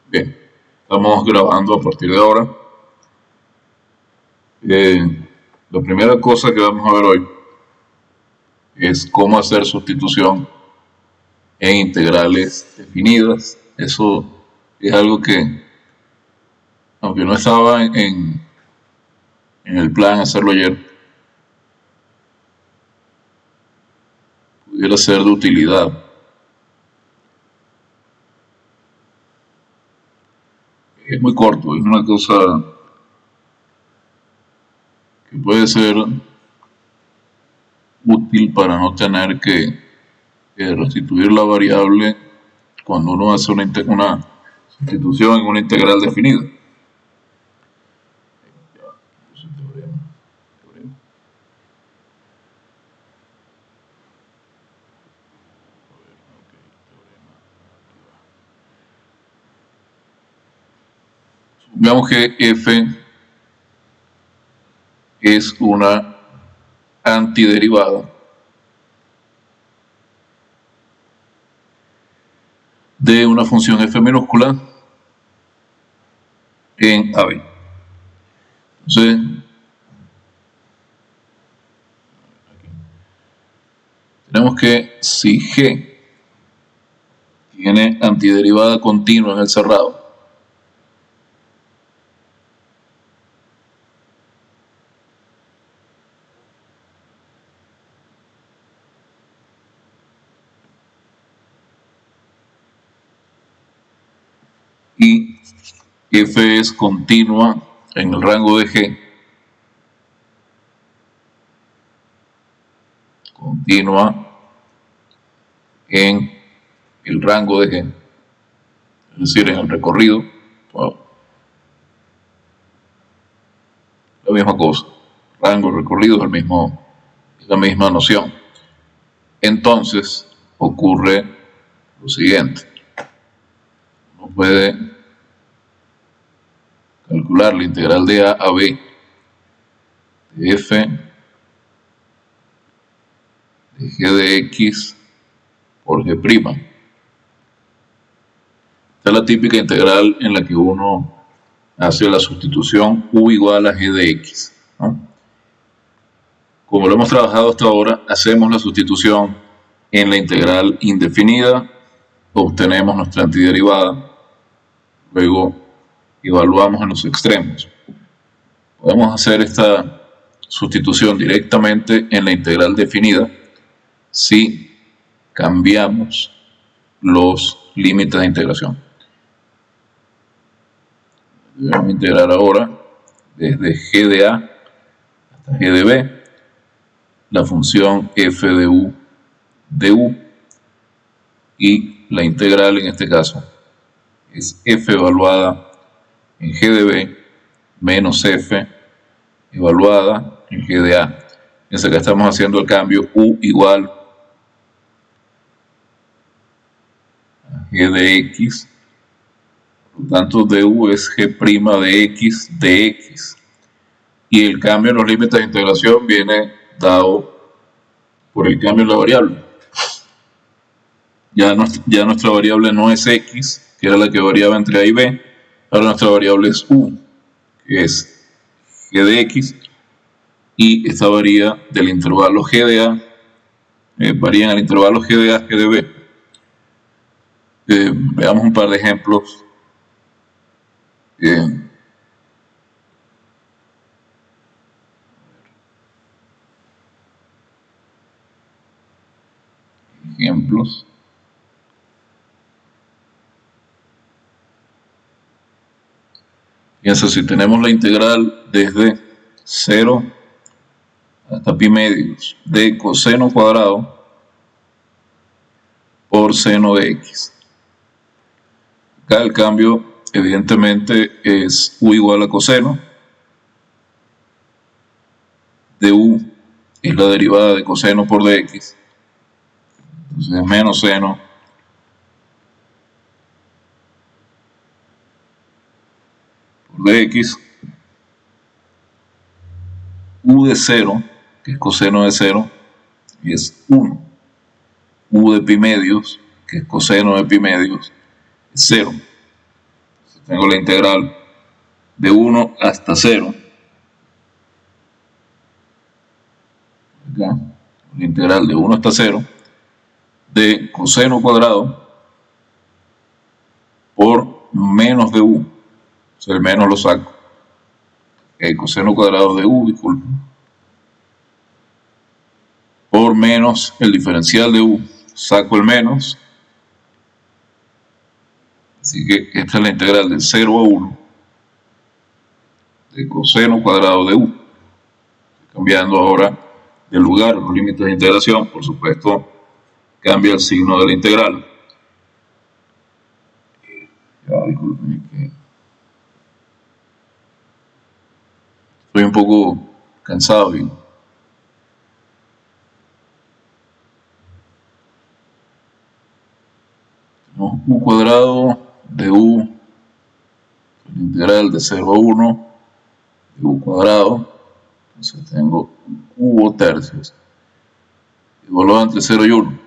Bien, estamos grabando a partir de ahora. La primera cosa que vamos a ver hoy es cómo hacer sustitución en integrales definidas. Eso es algo que, aunque no estaba en el plan hacerlo ayer, pudiera ser de utilidad. Es muy corto, es una cosa que puede ser útil para no tener que restituir la variable cuando uno hace una sustitución en una integral definida. Supongamos que f es una antiderivada de una función f minúscula en AB. Entonces, tenemos que si G tiene antiderivada continua en el cerrado, y f es continua en el rango de G, continua en el rango de G, es decir, en el recorrido, la misma cosa, rango, recorrido es la misma noción. Entonces ocurre lo siguiente: uno puede calcular la integral de A a B de f de g de x por g'. Esta es la típica integral en la que uno hace la sustitución u igual a g de x, ¿no? Como lo hemos trabajado hasta ahora, hacemos la sustitución en la integral indefinida, obtenemos nuestra antiderivada, luego evaluamos en los extremos. Podemos hacer esta sustitución directamente en la integral definida si cambiamos los límites de integración. Vamos a integrar ahora desde g de A hasta g de B la función f de u y la integral en este caso es f evaluada en g de B menos f evaluada en g de A. Fíjense que estamos haciendo el cambio u igual a g de x, por lo tanto du es g' de x, y el cambio en los límites de integración viene dado por el cambio en la variable. Ya nuestra variable no es x, que era la que variaba entre a y b, ahora nuestra variable es u, que es g de x, y esta varía del intervalo g de a, varía en el intervalo g de a, g de b. Veamos un par de ejemplos. Ejemplos. Fíjense, si tenemos la integral desde 0 hasta pi medios de coseno cuadrado por seno de x. Acá el cambio evidentemente es u igual a coseno de u, es la derivada de coseno por dx, entonces es menos seno por dx, u de 0, que es coseno de 0, es 1, u de pi medios, que es coseno de pi medios, es 0. tengo la integral de 1 hasta 0. Acá, la integral de 1 hasta 0 de coseno cuadrado por menos de u. O sea, el menos lo saco. El coseno cuadrado de u, disculpen, por menos el diferencial de u. Saco el menos. Así que esta es la integral de 0 a 1 de coseno cuadrado de u. Estoy cambiando ahora de lugar los límites de integración. Por supuesto, cambia el signo de la integral. Disculpen, estoy un poco cansado. U cuadrado de u, la integral de 0 a 1 de u cuadrado. Entonces tengo cubo tercios igualado entre 0 y 1.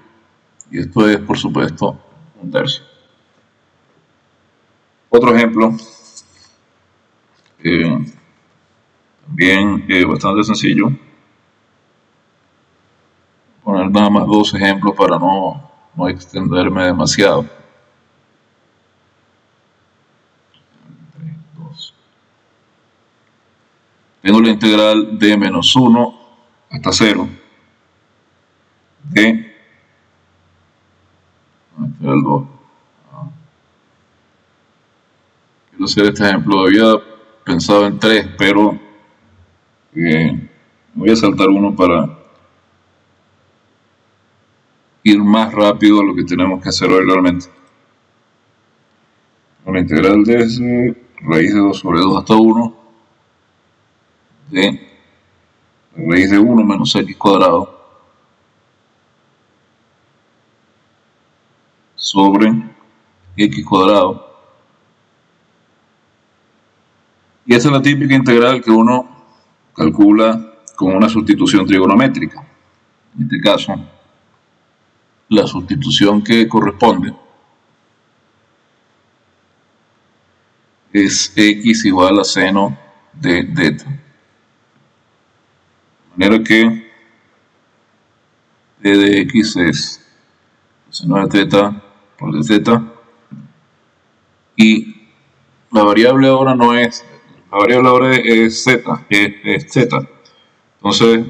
Y esto es, por supuesto, un tercio. Otro ejemplo, también bastante sencillo. Poner nada más 2 ejemplos para no extenderme demasiado. Tengo la integral de menos 1 hasta 0 de integral 2. Quiero hacer este ejemplo. Había pensado en 3, pero voy a saltar uno para ir más rápido a lo que tenemos que hacer hoy realmente. La integral de raíz de 2 sobre 2 hasta 1 de raíz de 1 menos x cuadrado sobre x cuadrado. Y esa es la típica integral que uno calcula con una sustitución trigonométrica. En este caso, la sustitución que corresponde es x igual a seno de θ. De manera que d de x es seno de θ por dθ. Y la variable ahora no es, la variable ahora es z, es z. Entonces,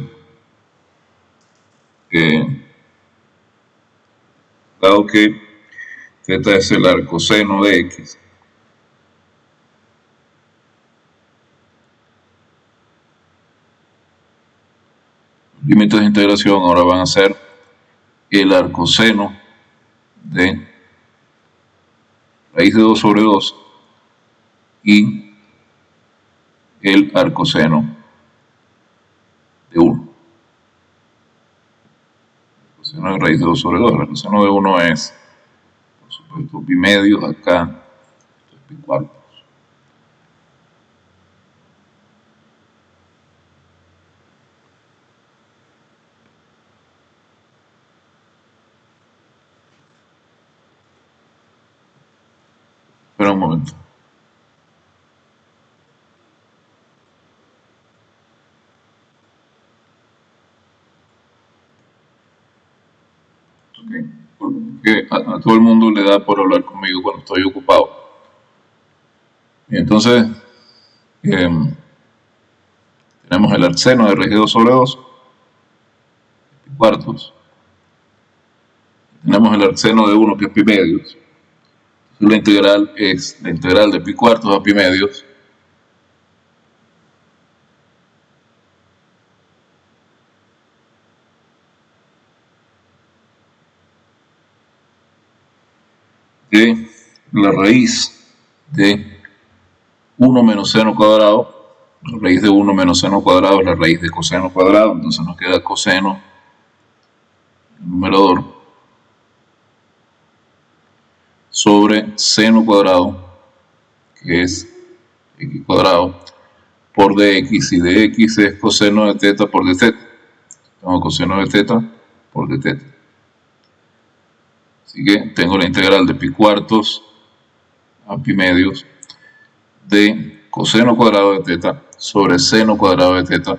dado que θ es el arcoseno de x, los límites de integración ahora van a ser el arcoseno de raíz de 2 sobre 2 y el arcoseno de 1. El arcoseno de raíz de 2 sobre 2. El arcoseno de 1 es, por supuesto, pi medios. Acá es pi cuartos. Espera un momento. Que a todo el mundo le da por hablar conmigo cuando estoy ocupado. Y entonces tenemos el arcseno de raíz de 2 sobre 2, pi cuartos. Tenemos el arcseno de 1 que es pi medios. La integral es la integral de pi cuartos a pi medios de la raíz de 1 menos seno cuadrado. La raíz de 1 menos seno cuadrado es la raíz de coseno cuadrado, entonces nos queda coseno el numerador sobre seno cuadrado, que es x cuadrado, por dx, y dx es coseno de θ por dθ. Tengo coseno de θ por dθ. Así que tengo la integral de pi cuartos a pi medios de coseno cuadrado de teta sobre seno cuadrado de teta.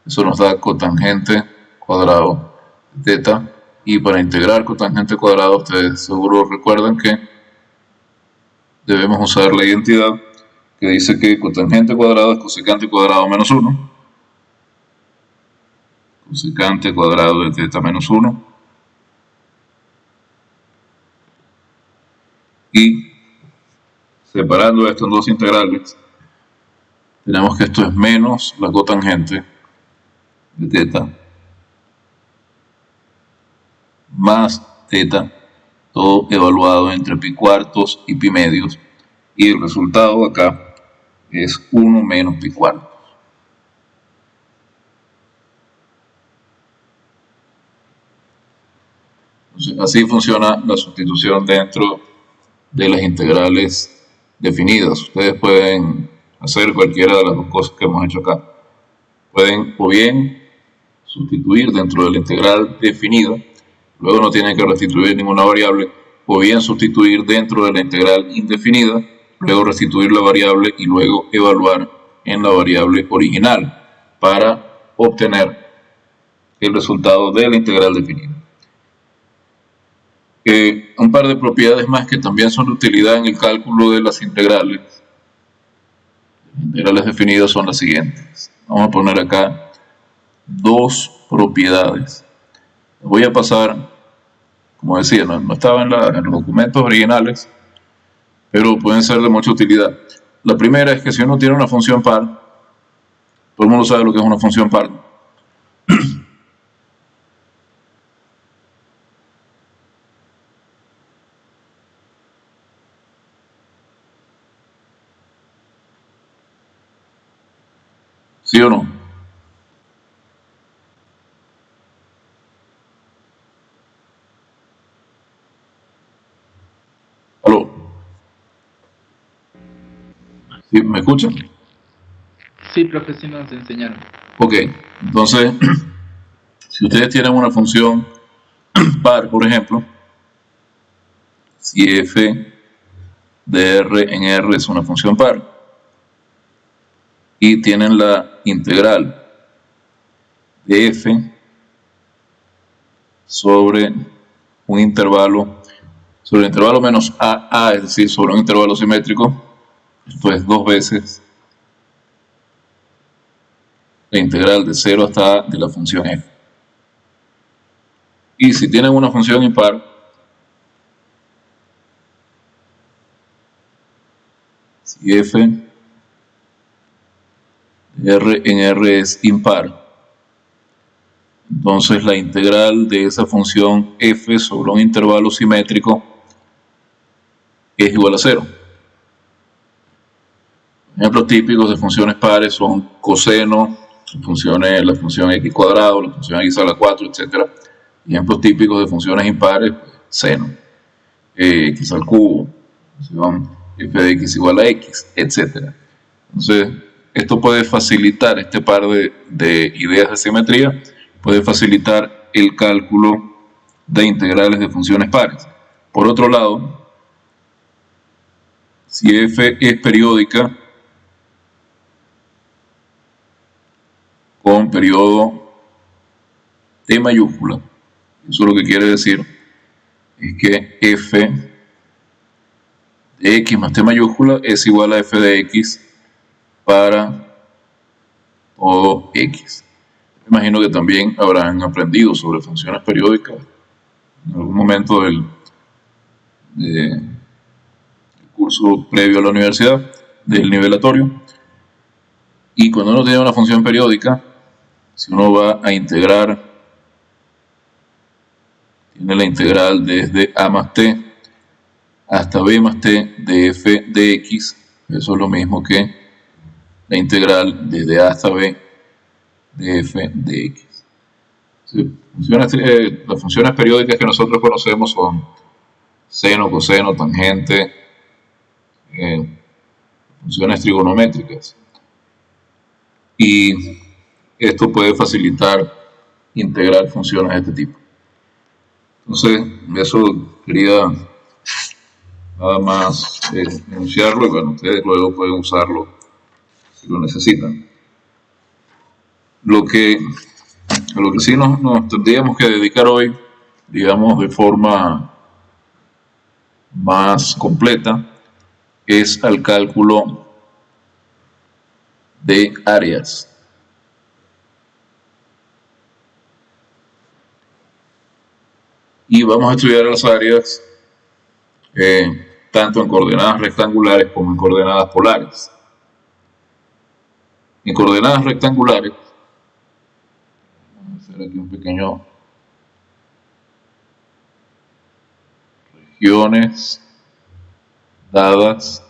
Eso nos da cotangente cuadrado de teta. Y para integrar cotangente cuadrado, ustedes seguro recuerdan que debemos usar la identidad que dice que cotangente cuadrado es cosecante cuadrado menos 1. Cosecante cuadrado de teta menos 1. Y separando esto en dos integrales, tenemos que esto es menos la cotangente de teta más teta, todo evaluado entre pi cuartos y pi medios, y el resultado acá es 1 menos pi cuartos. Entonces, así funciona la sustitución dentro de las integrales definidas. Ustedes pueden hacer cualquiera de las dos cosas que hemos hecho acá. Pueden o bien sustituir dentro de la integral definida, luego no tienen que restituir ninguna variable, o bien sustituir dentro de la integral indefinida, luego restituir la variable y luego evaluar en la variable original para obtener el resultado de la integral definida. Un par de propiedades más que también son de utilidad en el cálculo de las integrales. Las integrales definidas son las siguientes. Vamos a poner acá dos propiedades. Voy a pasar, como decía, no estaba en los documentos originales, pero pueden ser de mucha utilidad. La primera es que si uno tiene una función par, todo el mundo sabe lo que es una función par. ¿Sí o no? ¿Aló? ¿Sí? ¿Me escuchan? Sí, profe, sí nos enseñaron. Ok, entonces, si ustedes tienen una función par, por ejemplo, si f de r en r es una función par, y tienen la integral de f sobre un intervalo, sobre el intervalo menos a, es decir, sobre un intervalo simétrico, esto es 2 veces la integral de 0 hasta a de la función f. Y si tienen una función impar, si f de r en r es impar, entonces la integral de esa función f sobre un intervalo simétrico es igual a 0. Ejemplos típicos de funciones pares son coseno, la función x cuadrado, la función x a la 4, etc. Ejemplos típicos de funciones impares, seno, x al cubo, f de x igual a x, etc. Entonces, esto puede facilitar, este par de ideas de simetría, puede facilitar el cálculo de integrales de funciones pares. Por otro lado, si f es periódica, con periodo T mayúscula, eso lo que quiere decir es que f de x más T mayúscula es igual a f de x para todo x. Me imagino que también habrán aprendido sobre funciones periódicas en algún momento del curso previo a la universidad, del nivelatorio. Y cuando uno tiene una función periódica, si uno va a integrar, tiene la integral desde a más t hasta b más t de f de x, eso es lo mismo que la integral desde a hasta b de f de x. Las funciones periódicas que nosotros conocemos son seno, coseno, tangente, funciones trigonométricas. Y esto puede facilitar integrar funciones de este tipo. Entonces, eso quería Nada más enunciarlo y bueno, ustedes luego pueden usarlo si lo necesitan. Lo que sí nos tendríamos que dedicar hoy, digamos de forma más completa, es al cálculo de áreas. Y vamos a estudiar las áreas tanto en coordenadas rectangulares como en coordenadas polares. En coordenadas rectangulares, vamos a hacer aquí un pequeño regiones dadas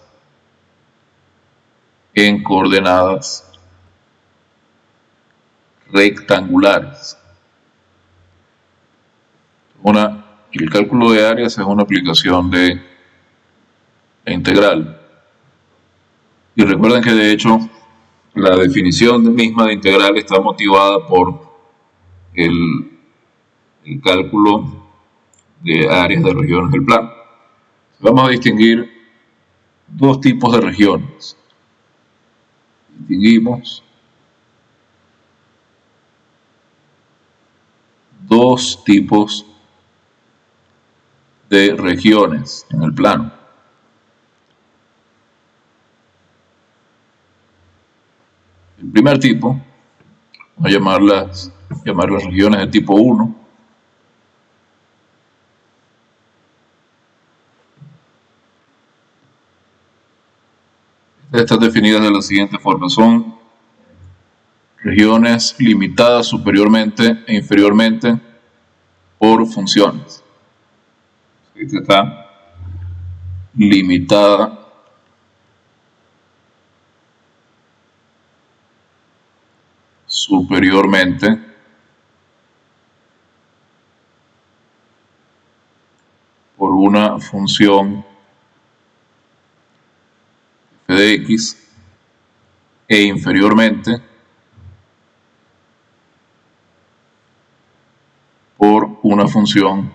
en coordenadas rectangulares. El cálculo de áreas es una aplicación de la integral. Y recuerden que de hecho la definición misma de integral está motivada por el cálculo de áreas de regiones del plano. Vamos a distinguir dos tipos de regiones. Distinguimos dos tipos de regiones en el plano. El primer tipo, vamos a llamarlas regiones de tipo 1. Estas están definidas de la siguiente forma: son regiones limitadas superiormente e inferiormente por funciones. Esta está limitada superiormente por una función f de x e inferiormente por una función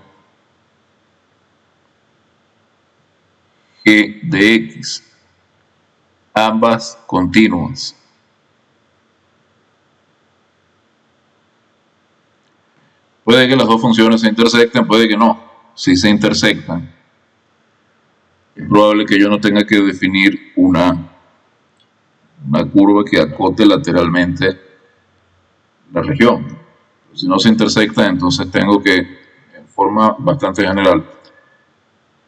g de x, ambas continuas. Puede que las dos funciones se intersecten, puede que no. Si se intersectan, es probable que yo no tenga que definir una curva que acote lateralmente la región. Si no se intersectan, entonces tengo que, en forma bastante general,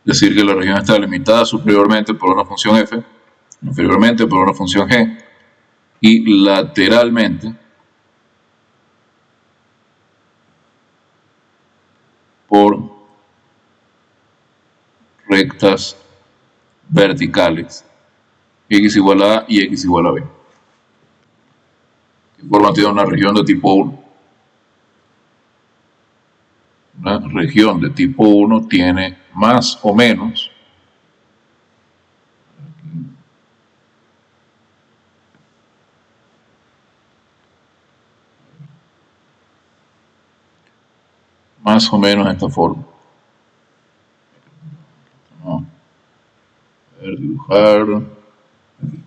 decir que la región está limitada superiormente por una función f, inferiormente por una función g y lateralmente por rectas verticales x igual a a y x igual a b. ¿Qué forma tiene una región de tipo 1? Una región de tipo 1 tiene más o menos esta forma. Vamos a ver, dibujar. Aquí.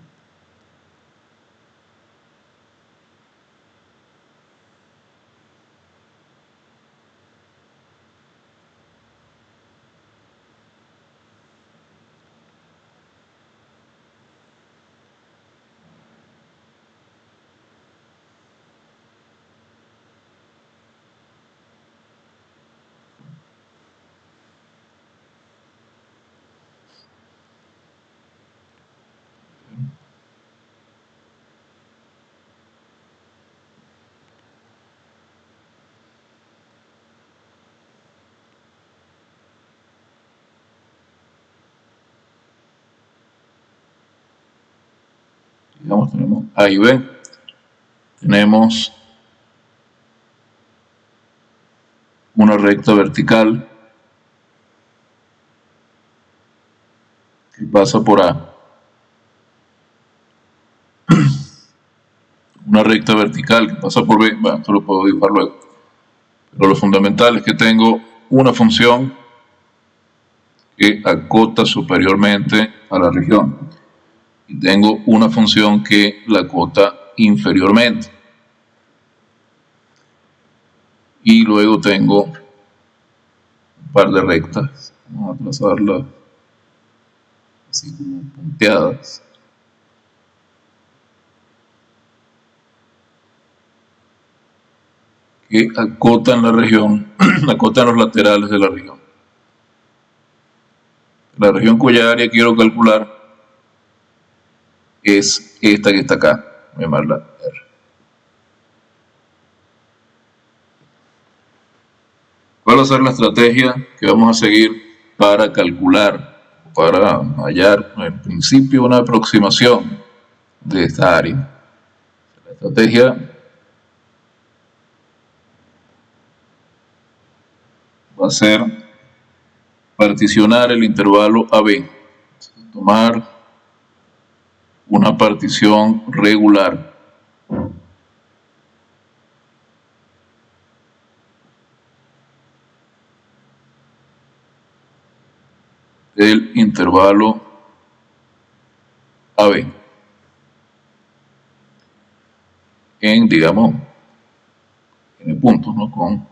Digamos, tenemos A y B, tenemos una recta vertical que pasa por A, una recta vertical que pasa por B. Bueno, esto lo puedo dibujar luego, pero lo fundamental es que tengo una función que acota superiormente a la región. Y tengo una función que la acota inferiormente. Y luego tengo un par de rectas. Vamos a trazarlas así como punteadas. Que acotan la región, acotan los laterales de la región. La región cuya área quiero calcular es esta que está acá. Voy a llamarla R. ¿Cuál va a ser la estrategia que vamos a seguir para calcular, para hallar en principio una aproximación de esta área? La estrategia va a ser particionar el intervalo AB. Tomar una partición regular del intervalo AB en, digamos, n puntos, ¿no? Con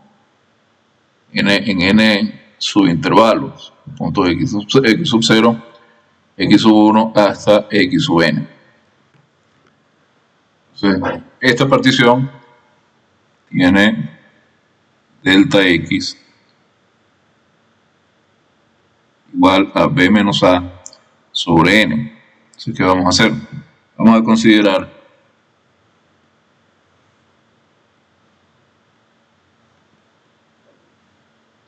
n subintervalos, puntos x sub 0, x sub 1 hasta x sub n. Entonces, esta partición tiene delta x igual a b menos a sobre n. Así que vamos a hacer, vamos a considerar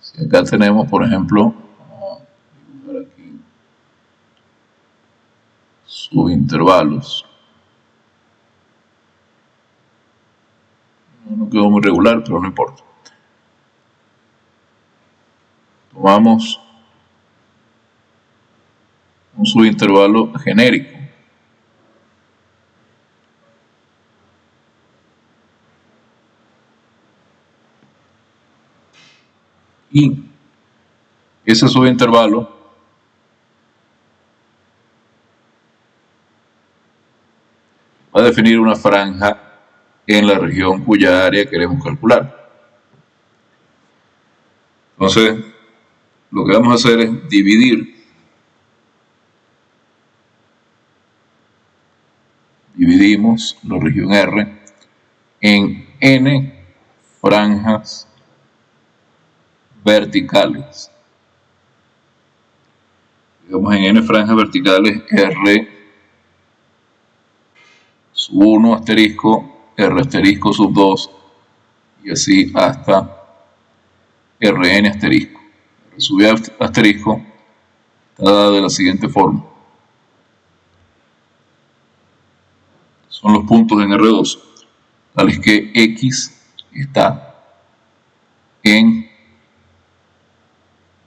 si acá tenemos, por ejemplo, aquí subintervalos. No quedó muy regular, pero no importa. Tomamos un subintervalo genérico. Y ese subintervalo va a definir una franja en la región cuya área queremos calcular. Entonces, lo que vamos a hacer es dividimos la región R en n franjas verticales. Digamos en n franjas verticales R sub 1 asterisco, R asterisco sub 2 y así hasta Rn asterisco. R sub asterisco está dada de la siguiente forma. Son los puntos en R2, tales que X está en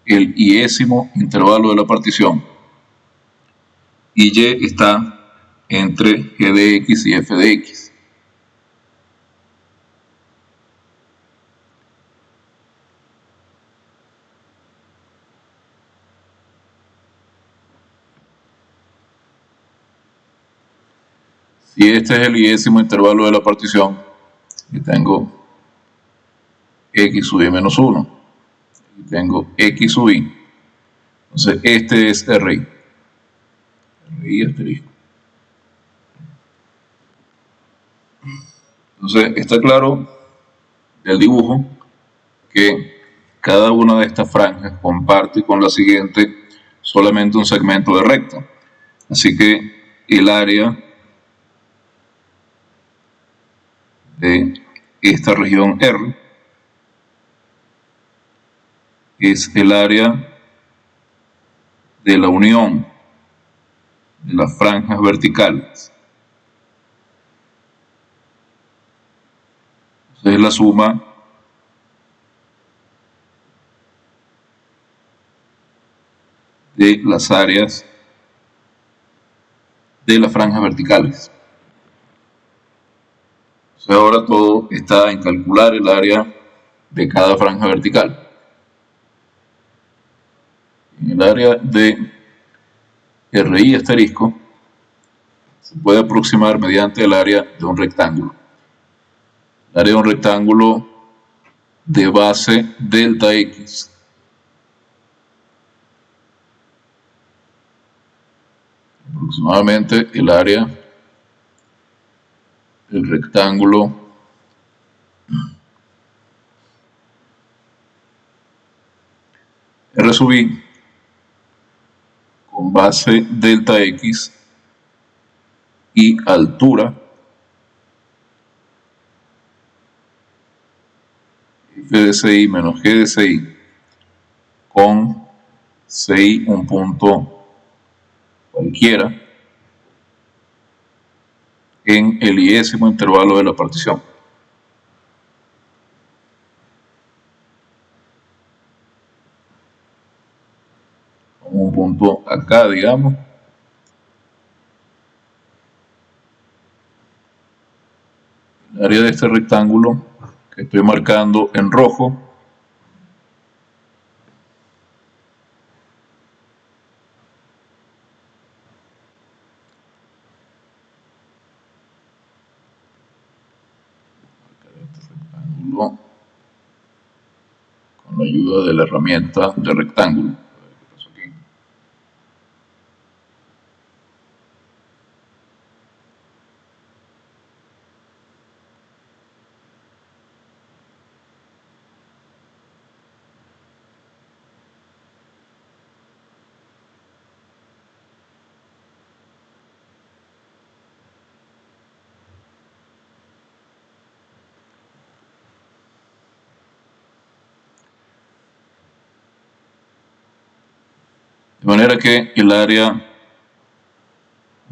el iésimo intervalo de la partición y Y está entre G de X y F de X. Si este es el iésimo intervalo de la partición, y tengo X sub i menos 1, y tengo X sub i, entonces este es Ri. Ri asterisco. Entonces está claro del dibujo que cada una de estas franjas comparte con la siguiente solamente un segmento de recta. Así que el área de esta región R es el área de la unión de las franjas verticales. Entonces es la suma de las áreas de las franjas verticales. Entonces ahora todo está en calcular el área de cada franja vertical. en el área de RI asterisco se puede aproximar mediante el área de un rectángulo. El área de un rectángulo de base delta X. Aproximadamente el área del rectángulo R sub I con base delta X y altura F de CI menos G de CI con CI un punto cualquiera en el iésimo intervalo de la partición. Un punto acá, digamos. El área de este rectángulo que estoy marcando en rojo con la ayuda de la herramienta de rectángulo. De manera que el área,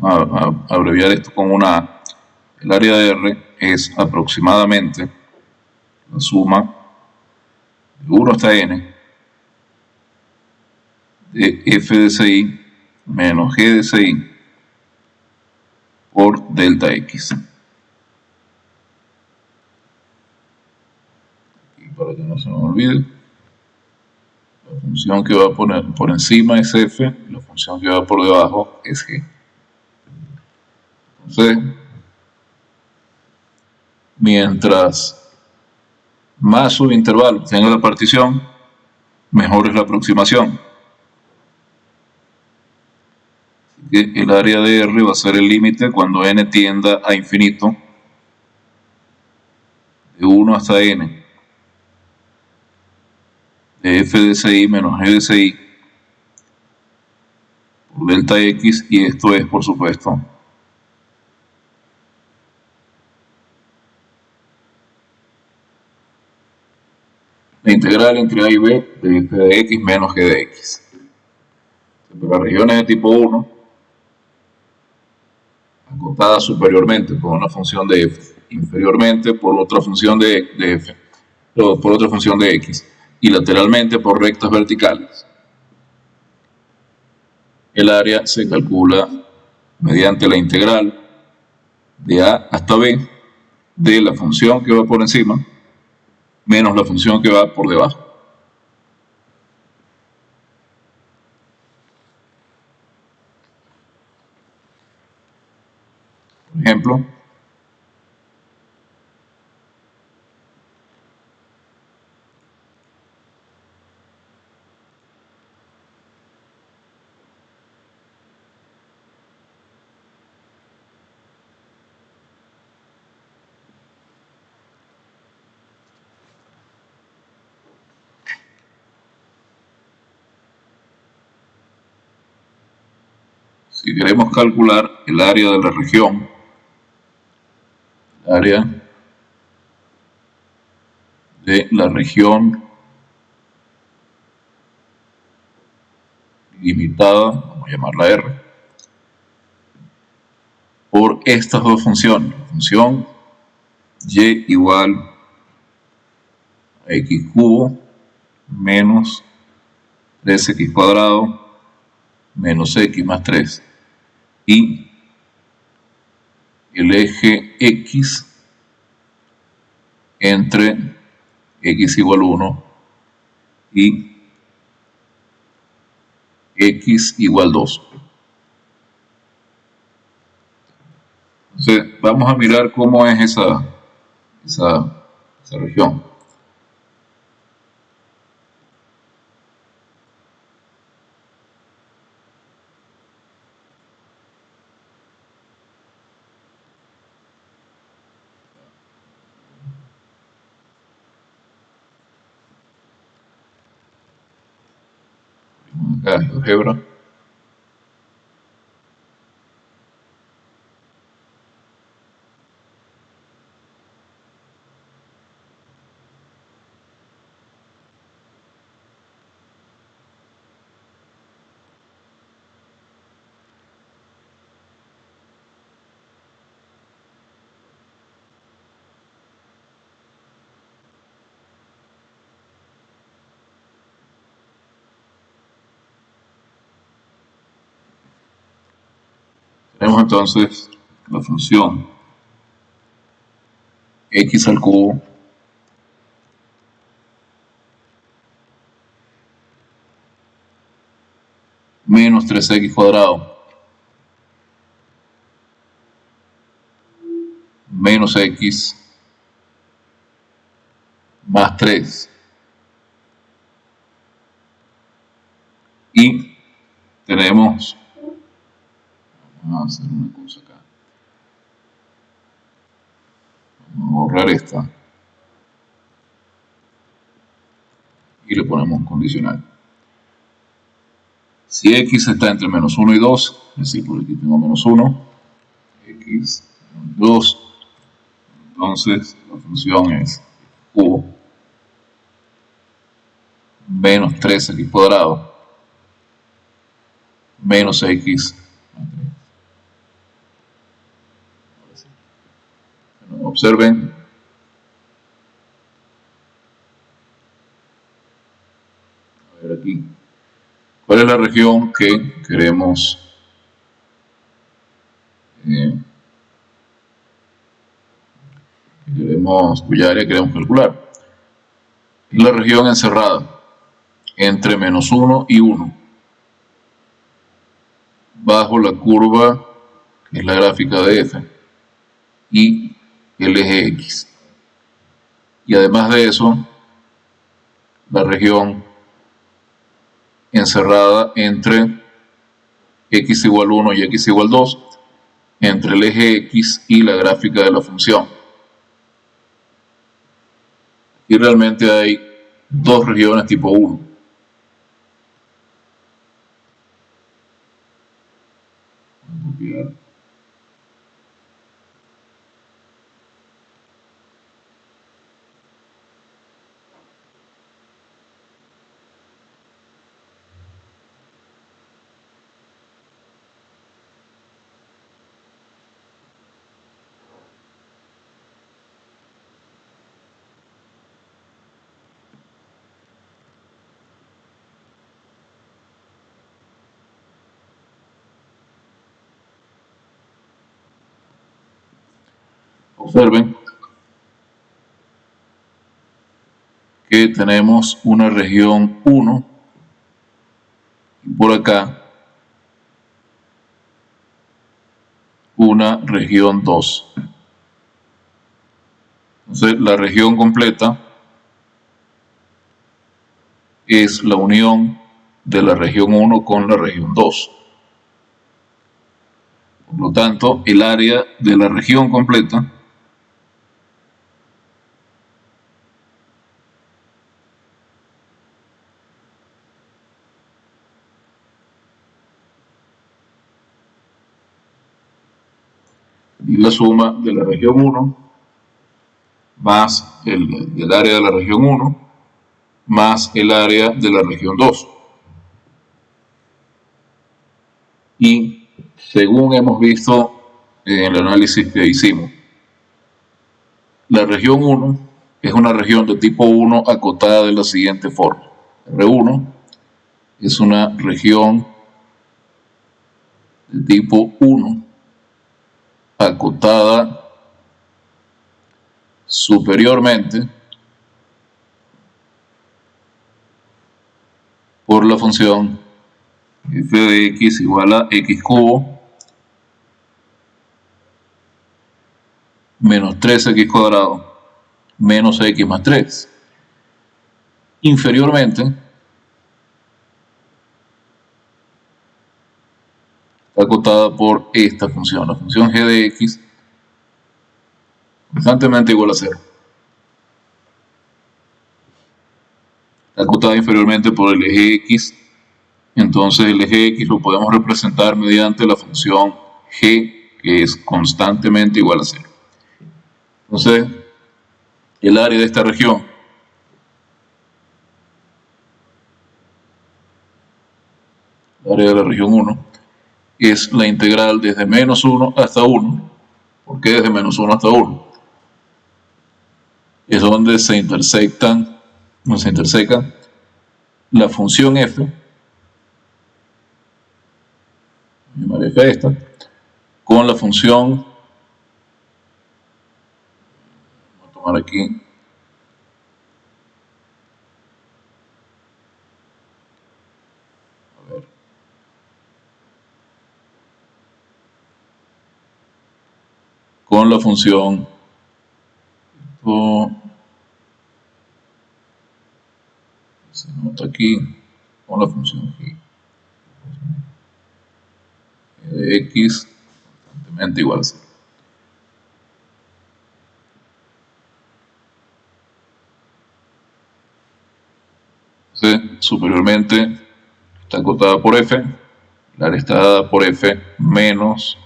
a abreviar esto con una A, el área de R es aproximadamente la suma de 1 hasta N de F de CI menos G de CI por delta X. Y para que no se nos olvide, la función que va por encima es F, y la función que va por debajo es G. Entonces, mientras más subintervalos tenga la partición, mejor es la aproximación. Así que el área de R va a ser el límite cuando n tienda a infinito, de 1 hasta n, de F de CI menos G de CI por delta X, y esto es, por supuesto, la integral entre A y B de F de X menos G de X. Para regiones de tipo 1, acotadas superiormente por una función de F, inferiormente por otra función de F, por otra función de X, y lateralmente por rectas verticales. El área se calcula mediante la integral de A hasta B de la función que va por encima menos la función que va por debajo. Por ejemplo, si queremos calcular el área de la región, limitada, vamos a llamarla R, por estas dos funciones, la función y igual a x cubo menos 3x cuadrado menos x más 3, y el eje x entre x igual 1 y x igual 2. Entonces, vamos a mirar cómo es esa región. Acá es álgebra. Tenemos entonces la función x al cubo menos 3x cuadrado menos x más 3. Y tenemos, vamos a hacer una cosa acá, vamos a borrar esta y le ponemos un condicional. Si x está entre menos 1 y 2, es decir, por aquí tengo menos 1, x menos 2, entonces la función es cubo menos 3x cuadrado menos x más 3. Bueno, observen, a ver aquí, ¿cuál es la región que queremos cuya área queremos calcular? Es la región encerrada entre menos 1 y 1 bajo la curva que es la gráfica de f y el eje x, y además de eso la región encerrada entre x igual 1 y x igual 2 entre el eje x y la gráfica de la función. Y realmente hay dos regiones tipo 1. Observen que tenemos una región 1 y por acá una región 2. Entonces la región completa es la unión de la región 1 con la región 2. Por lo tanto, el área de la región completa y la suma de la región 1 más el área de la región 1 más el área de la región 2. Y según hemos visto en el análisis que hicimos, la región 1 es una región de tipo 1 acotada de la siguiente forma. R1 es una región de tipo 1 acotada superiormente por la función f de x igual a x cubo menos 3x cuadrado menos x más 3. Inferiormente está acotada por esta función, la función g de x constantemente igual a 0. Está acotada inferiormente por el eje x, entonces el eje x lo podemos representar mediante la función g, que es constantemente igual a 0. Entonces, el área de esta región de la región 1 es la integral desde menos 1 hasta 1. ¿Por qué desde menos 1 hasta 1? Es donde se intersecan la función f, llamaré f esta, con la función, voy a tomar aquí, con la función se nota aquí, con la función g de x constantemente igual a 0. Entonces, superiormente está acotada por f, el área está dada por f menos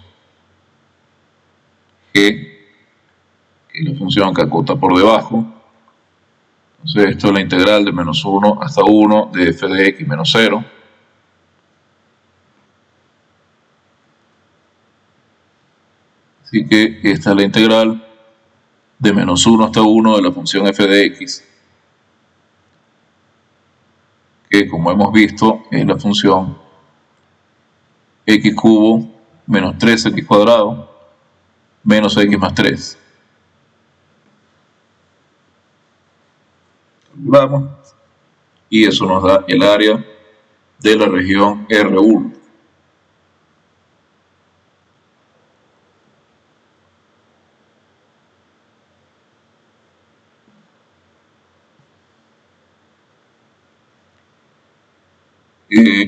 g, que es la función que acota por debajo. Entonces esto es la integral de menos 1 hasta 1 de f de x menos 0. Así que esta es la integral de menos 1 hasta 1 de la función f de x, que como hemos visto es la función x cubo menos 3x cuadrado menos x más 3. Calculamos y eso nos da el área de la región R1.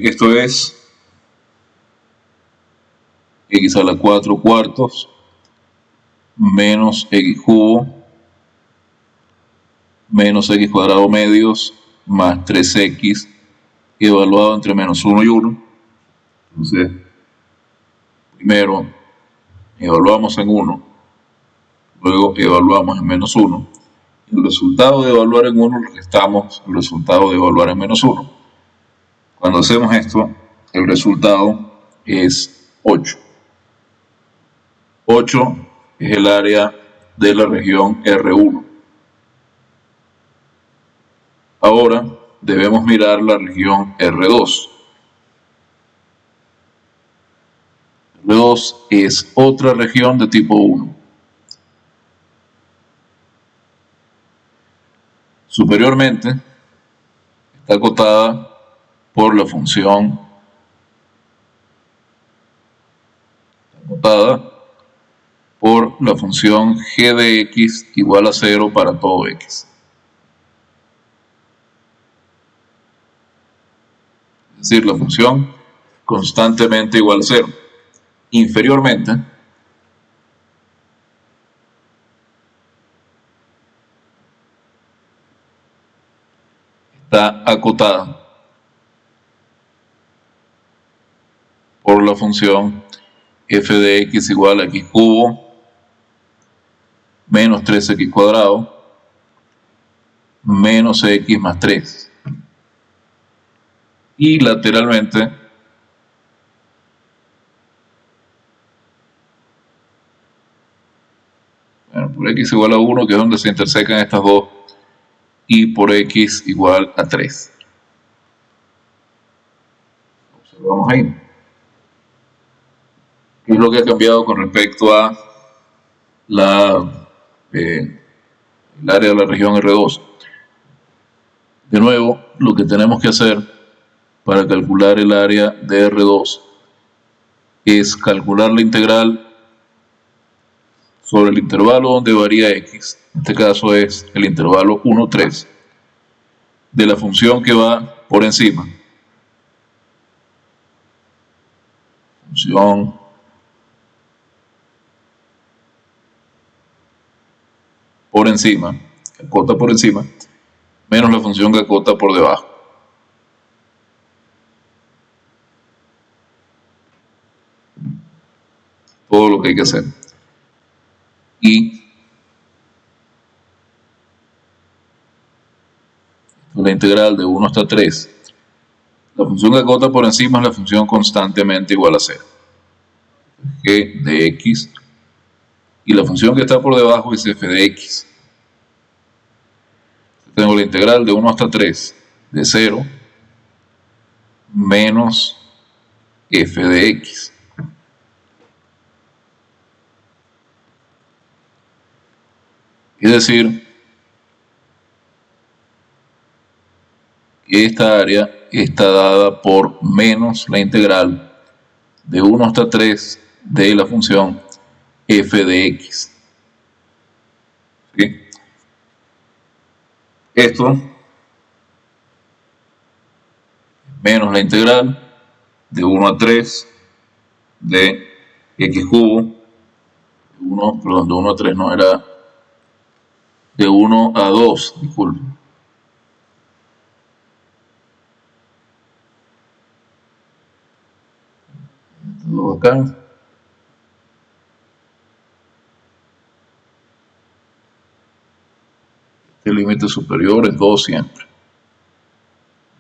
Esto es x a la 4 cuartos menos x cubo menos x cuadrado medios más 3x evaluado entre menos 1 y 1. Entonces, primero evaluamos en 1, luego evaluamos en menos 1. El resultado de evaluar en 1 le restamos el resultado de evaluar en menos 1. Cuando hacemos esto, el resultado es 8. 8 es el área de la región R1. Ahora debemos mirar la región R2. R2 es otra región de tipo 1. Superiormente está acotada por la función g de x igual a 0 para todo x. Es decir, la función constantemente igual a 0. Inferiormente está acotada por la función f de x igual a x cubo menos 3x cuadrado menos x más 3. Y lateralmente por x igual a 1, que es donde se intersecan estas dos, y por x igual a 3. Observamos ahí. ¿Qué es lo que ha cambiado con respecto a el área de la región R2? De nuevo, lo que tenemos que hacer para calcular el área de R2 es calcular la integral sobre el intervalo donde varía x, en este caso es el intervalo 1, 3, de la función que va por encima. Función por encima, que acota por encima, menos la función que acota por debajo. Todo lo que hay que hacer. Y la integral de 1 hasta 3. La función que acota por encima es la función constantemente igual a 0. G de x. Y la función que está por debajo es f de x. Tengo la integral de 1 hasta 3 de 0 menos f de x. Es decir, que esta área está dada por menos la integral de 1 hasta 3 de la función f de x. ¿Sí? Esto menos la integral de 1 a 3 de x cubo, de 1 a 3 no era, de 1 a 2, disculpen. Acá. El límite superior es 2 siempre.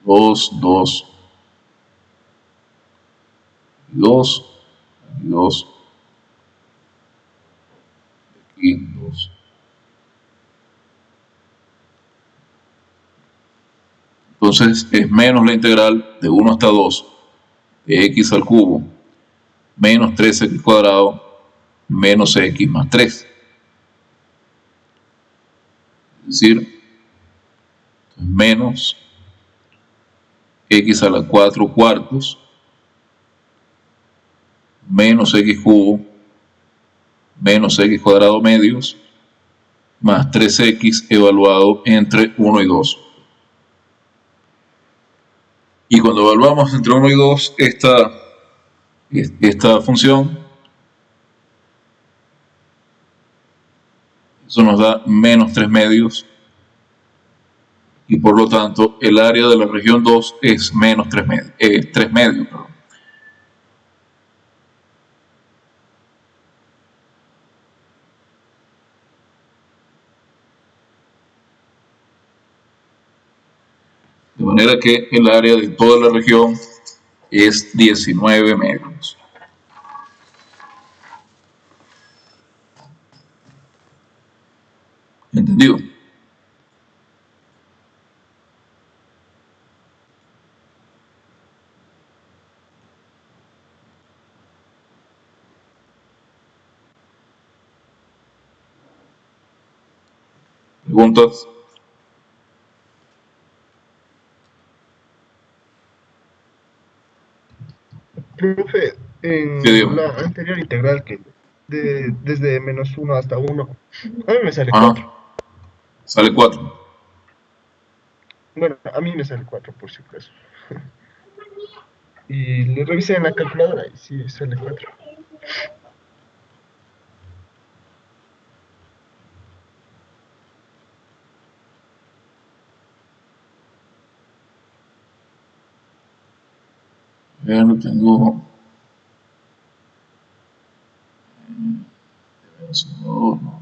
2, 2, 2, 2, y 2. Entonces es menos la integral de 1 hasta 2 de x al cubo menos 3x cuadrado menos x más 3. Es decir, menos x a la 4 cuartos menos x cubo menos x cuadrado medios más 3x evaluado entre 1 y 2. Y cuando evaluamos entre 1 y 2 esta función, eso nos da menos 3 medios y por lo tanto el área de la región 2 es menos 3 medios. 3 medios, perdón. De manera que el área de toda la región es 19 medios. ¿Entendido? ¿Preguntas? Profe, Sí, en la anterior integral que desde menos 1 hasta 1, a mí me sale ajá, 4. sale 4. Bueno, a mí me sale 4 por si acaso. Y le revisé en la calculadora y sí, sale 4. Ya lo tengo. No, no.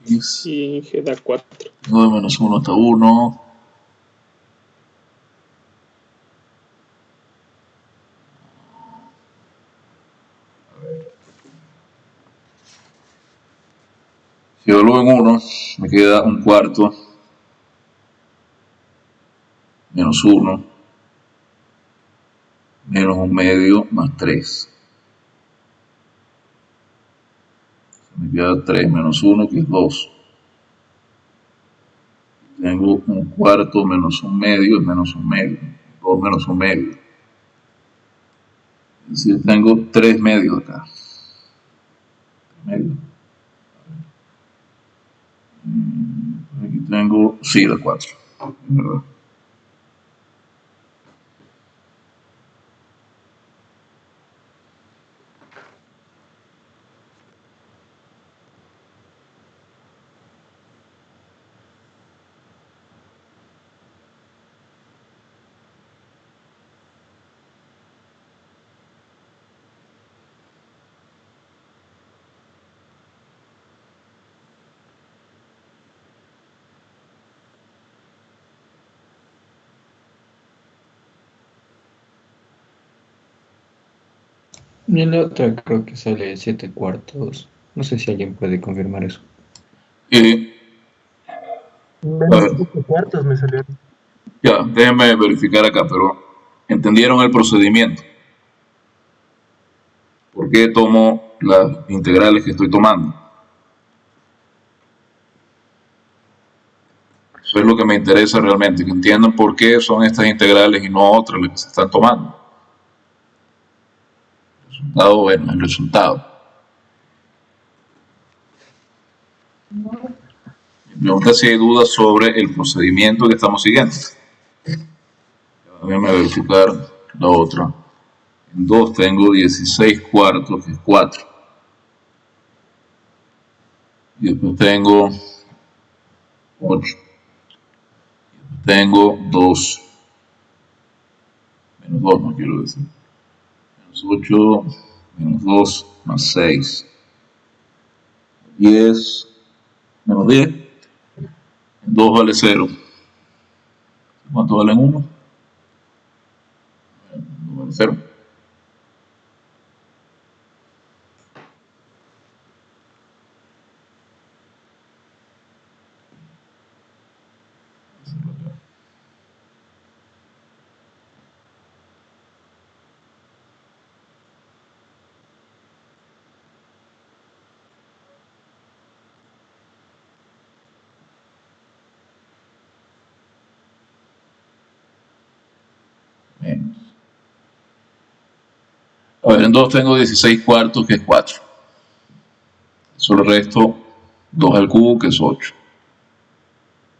Y G da 4. 9 menos 1 hasta 1. Si evalúo en 1, me queda un cuarto menos 1 menos un medio más 3. Me queda 3 menos 1, que es 2. Tengo un cuarto menos un medio, es menos un medio. 2 menos un medio. Es decir, tengo 3 medios acá. Medio. Aquí tengo, sí, la 4. ¿Verdad? Y en la otra creo que sale 7 cuartos. No sé si alguien puede confirmar eso. Y, a Menos ver, 7 cuartos me salieron. ya, déjenme verificar acá, pero ¿entendieron el procedimiento? ¿Por qué tomo las integrales que estoy tomando? Eso es lo que me interesa realmente, que entiendan por qué son estas integrales y no otras las que se están tomando. El resultado, bueno, el resultado. Me pregunta si hay dudas sobre el procedimiento que estamos siguiendo. Déjame verificar la otra. En 2 tengo 16 cuartos, que es 4. Y después tengo 8. Tengo 2. Menos 2, no quiero decir. Menos 8, menos 2, más 6. 10, menos 10. 2 vale 0. ¿Cuánto vale 1? 2 vale 0. Menos. A ver, en 2 tengo 16 cuartos, que es 4. Eso le resto 2 al cubo, que es 8.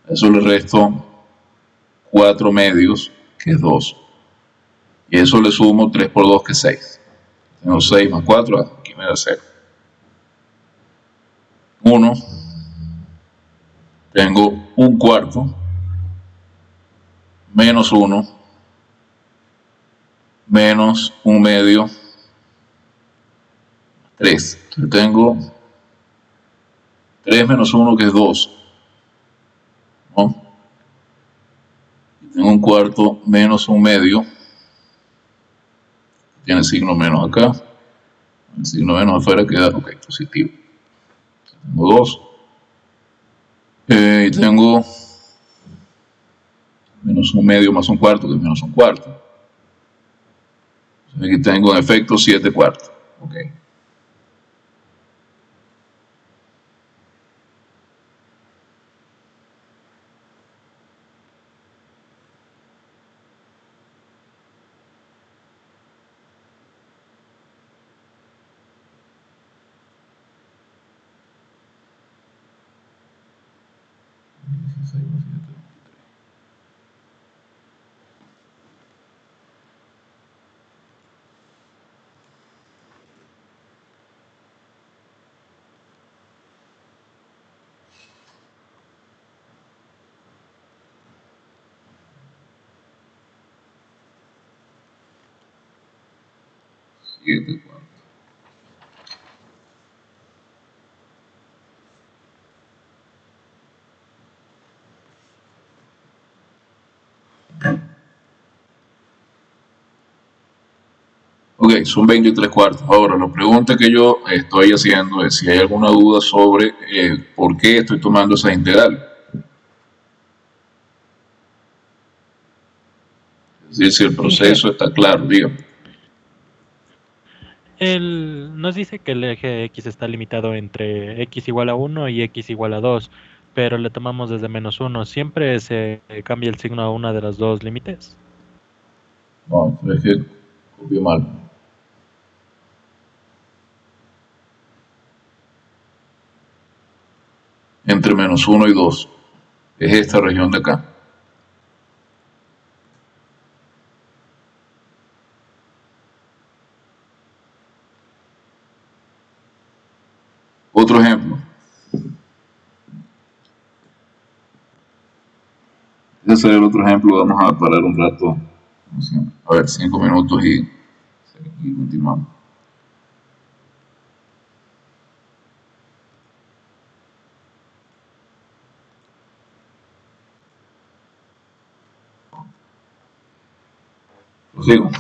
Eso le resto 4 medios, que es 2. Y eso le sumo 3 por 2, que es 6. Tengo 6 más 4, aquí me da 0. 1, tengo un cuarto, menos 1, menos un medio, 3. Entonces tengo 3 menos 1, que es 2. ¿No? Y tengo un cuarto menos un medio, tiene signo menos acá. El signo menos afuera queda, ok, positivo. Tengo 2. Y tengo menos un medio más un cuarto, que es menos un cuarto. Entonces aquí tengo en efecto 7 cuartos. Ok. Siete cuartos. Ok, son 23 cuartos. Ahora, la pregunta que yo estoy haciendo es si hay alguna duda sobre por qué estoy tomando esa integral. Es decir, si el Inge, proceso está claro, dígame. nos dice que el eje X está limitado entre X igual a 1 y X igual a 2, pero le tomamos desde -1. ¿Siempre se cambia el signo a una de las dos límites? No, es que copié mal. Entre -1 y 2. Es esta región de acá. Otro ejemplo. Ese es el otro ejemplo. Vamos a parar un rato. A ver, 5 minutos y continuamos. Prosigo.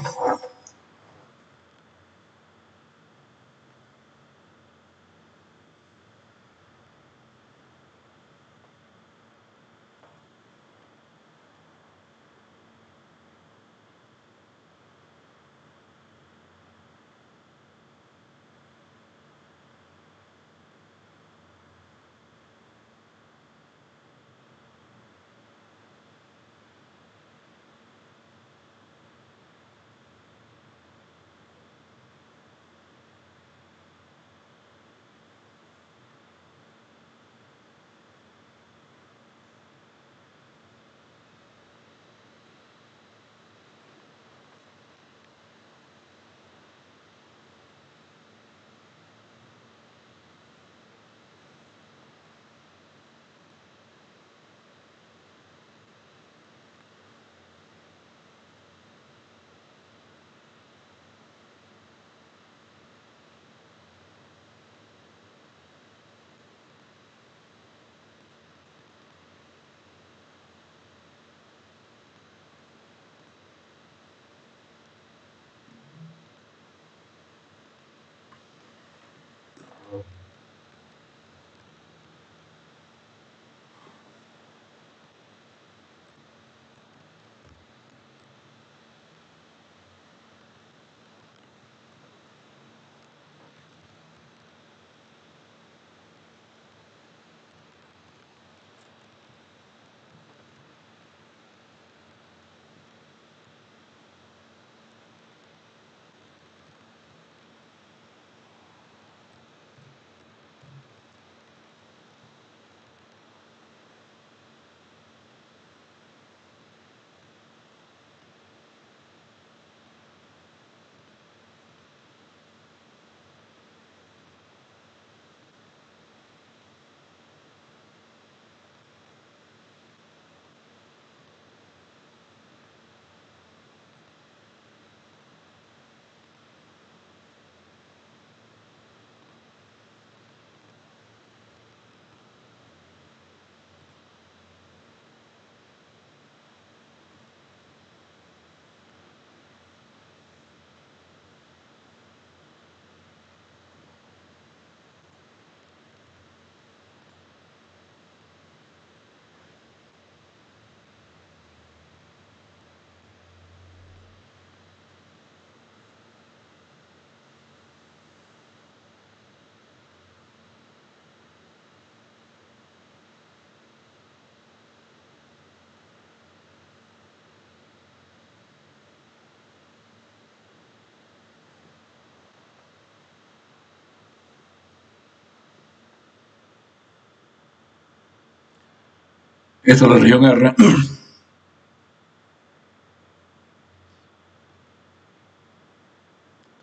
Esta es la región R.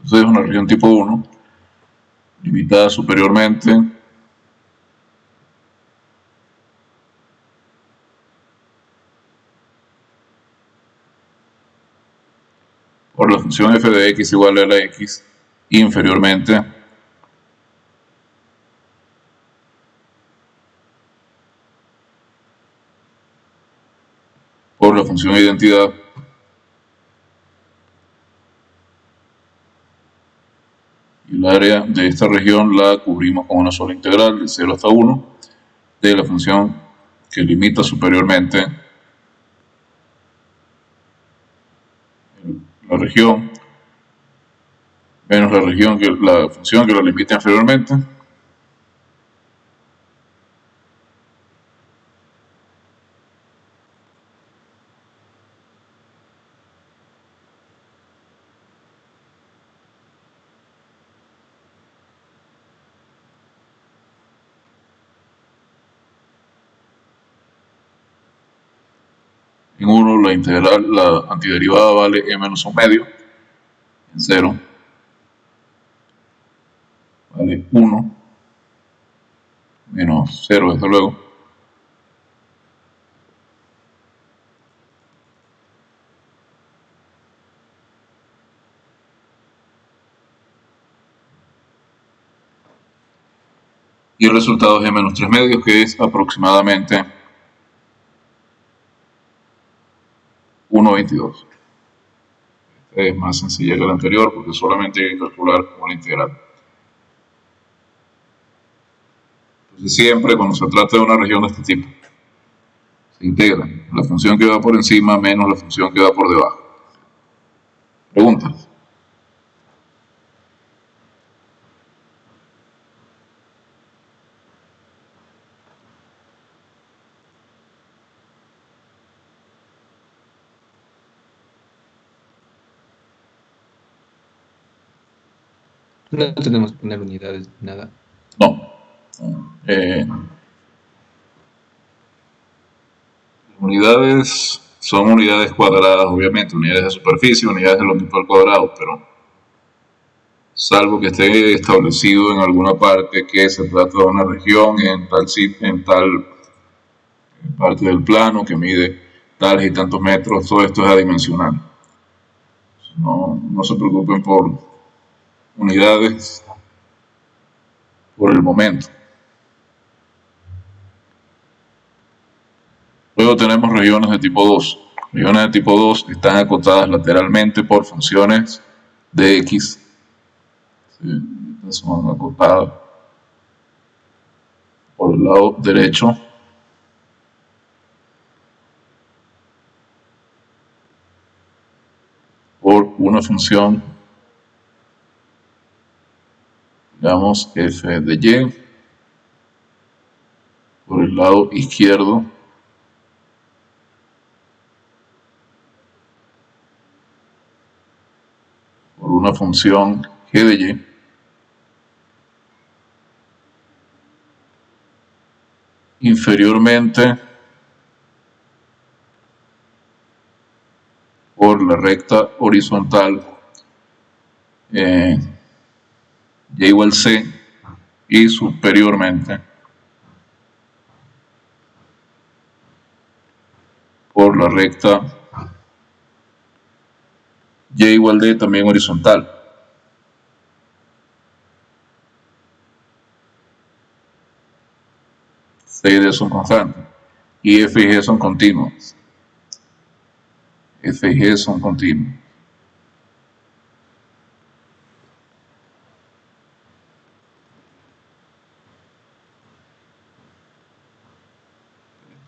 Entonces es una región tipo 1, limitada superiormente por la función f de x igual a la x, inferiormente por la función de identidad área de esta región la cubrimos con una sola integral de 0 hasta 1 de la función que limita superiormente la región menos la función que la limita inferiormente. En 1 la integral, la antiderivada vale e menos 1 medio. En 0 vale 1 menos 0 desde luego. Y el resultado es e menos 3 medios, que es aproximadamente 1,22. Esta es más sencilla que la anterior porque solamente hay que calcular una integral. Entonces siempre cuando se trata de una región de este tipo, se integra la función que va por encima menos la función que va por debajo. ¿Preguntas? No tenemos que poner unidades, nada. No. Unidades son unidades cuadradas, obviamente, unidades de superficie, unidades de longitud al cuadrado, pero salvo que esté establecido en alguna parte que se trata de una región en tal parte del plano que mide tales y tantos metros, todo esto es adimensional. No se preocupen por unidades por el momento. Luego tenemos regiones de tipo 2. Regiones de tipo 2 están acotadas lateralmente por funciones de x. Sí, estas son acotadas por el lado derecho. Por una función, digamos, f de y. Por el lado izquierdo, por una función g de y. Inferiormente, por la recta horizontal y igual c, y superiormente por la recta y igual d también horizontal. C y d son constantes y f y g son continuos. F y g son continuos.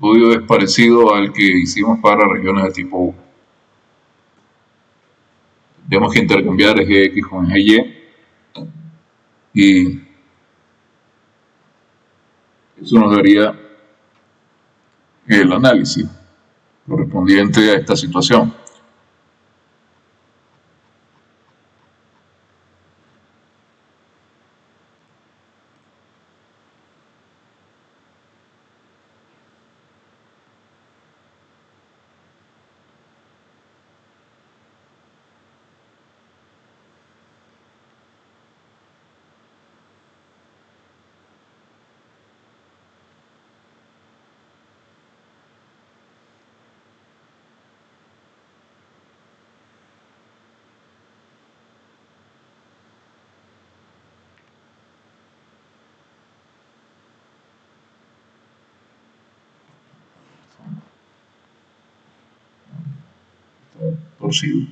El estudio es parecido al que hicimos para regiones de tipo 1. Tenemos que intercambiar gx con gy y eso nos daría el análisis correspondiente a esta situación. Torcido.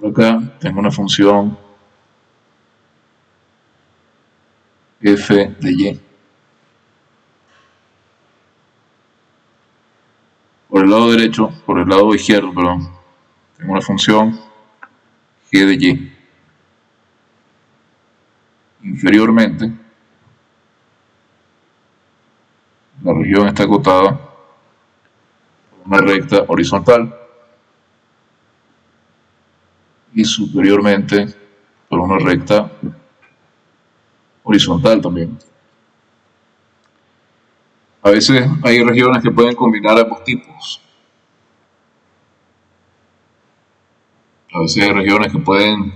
Acá tengo una función f de y. Por el lado derecho, por el lado izquierdo, perdón, tengo una función g de y. Inferiormente, la región está acotada por una recta horizontal y superiormente por una recta horizontal también. A veces hay regiones que pueden combinar ambos tipos. A veces hay regiones que pueden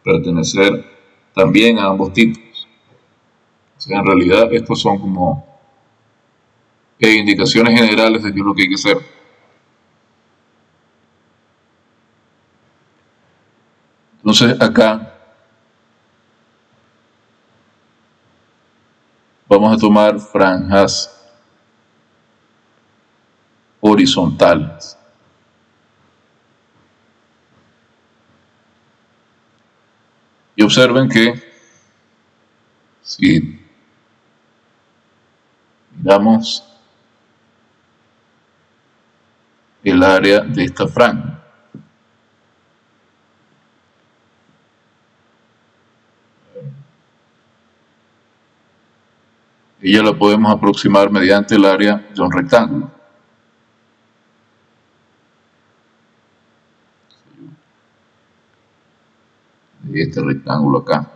pertenecer también a ambos tipos. O sea, en realidad estos son como indicaciones generales de qué es lo que hay que hacer. Entonces acá vamos a tomar franjas horizontales. Y observen que si miramos el área de esta franja, ella la podemos aproximar mediante el área de un rectángulo. De este rectángulo acá.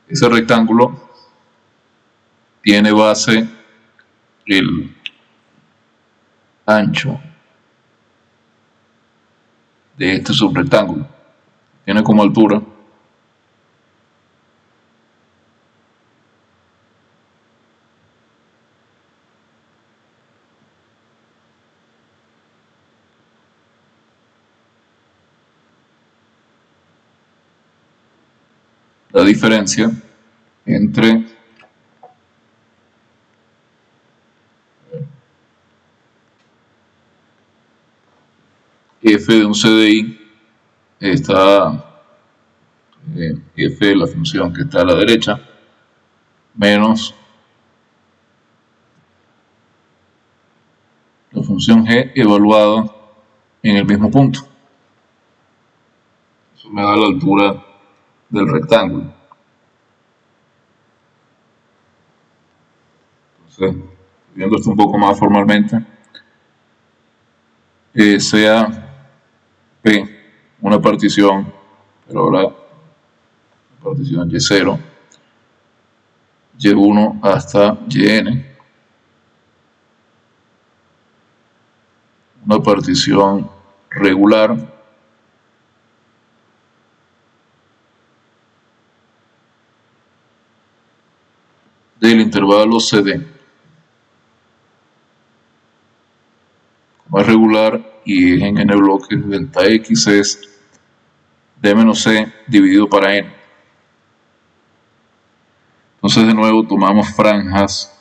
Ese rectángulo tiene base el ancho de este subrectángulo. Tiene como altura la diferencia entre f de un CDI, está f, la función que está a la derecha, menos la función g evaluada en el mismo punto. Eso me da la altura del rectángulo. Entonces, viendo esto un poco más formalmente, sea P una partición, pero ahora partición Y0, Y1 hasta Yn, una partición regular del intervalo CD. Como es regular y es en n bloques, delta x es d menos c dividido para n. Entonces de nuevo tomamos franjas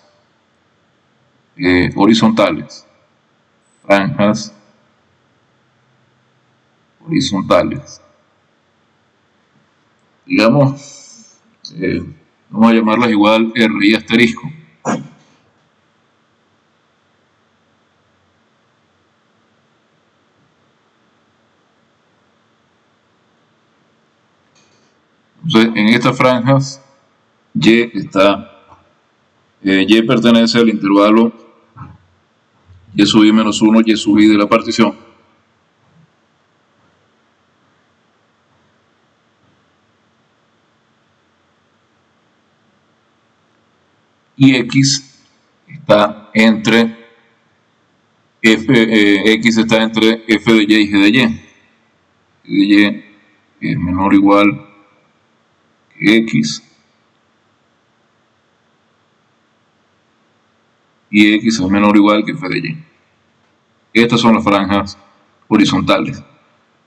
horizontales. Franjas horizontales. Digamos, vamos a llamarlas igual R y asterisco. Entonces, en estas franjas, Y pertenece al intervalo Y sub I menos 1, Y sub I de la partición. Y X está entre X está entre F de Y y G de Y. G de Y es menor o igual que X. Y X es menor o igual que F de Y. Estas son las franjas horizontales.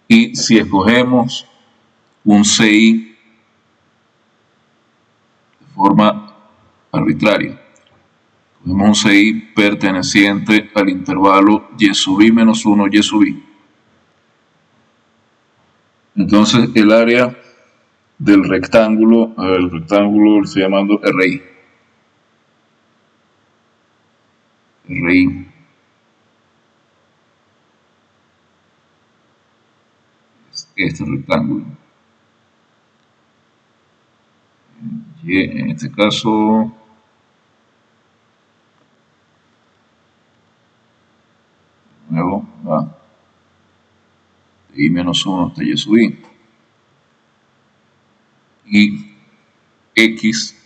Y si escogemos un CI forma arbitraria. Tenemos un CI perteneciente al intervalo y sub i menos 1 y sub i. Entonces el área del rectángulo, el rectángulo lo estoy llamando RI. RI. Este rectángulo. Y en este caso de nuevo va de i menos 1 hasta y sub i. Y x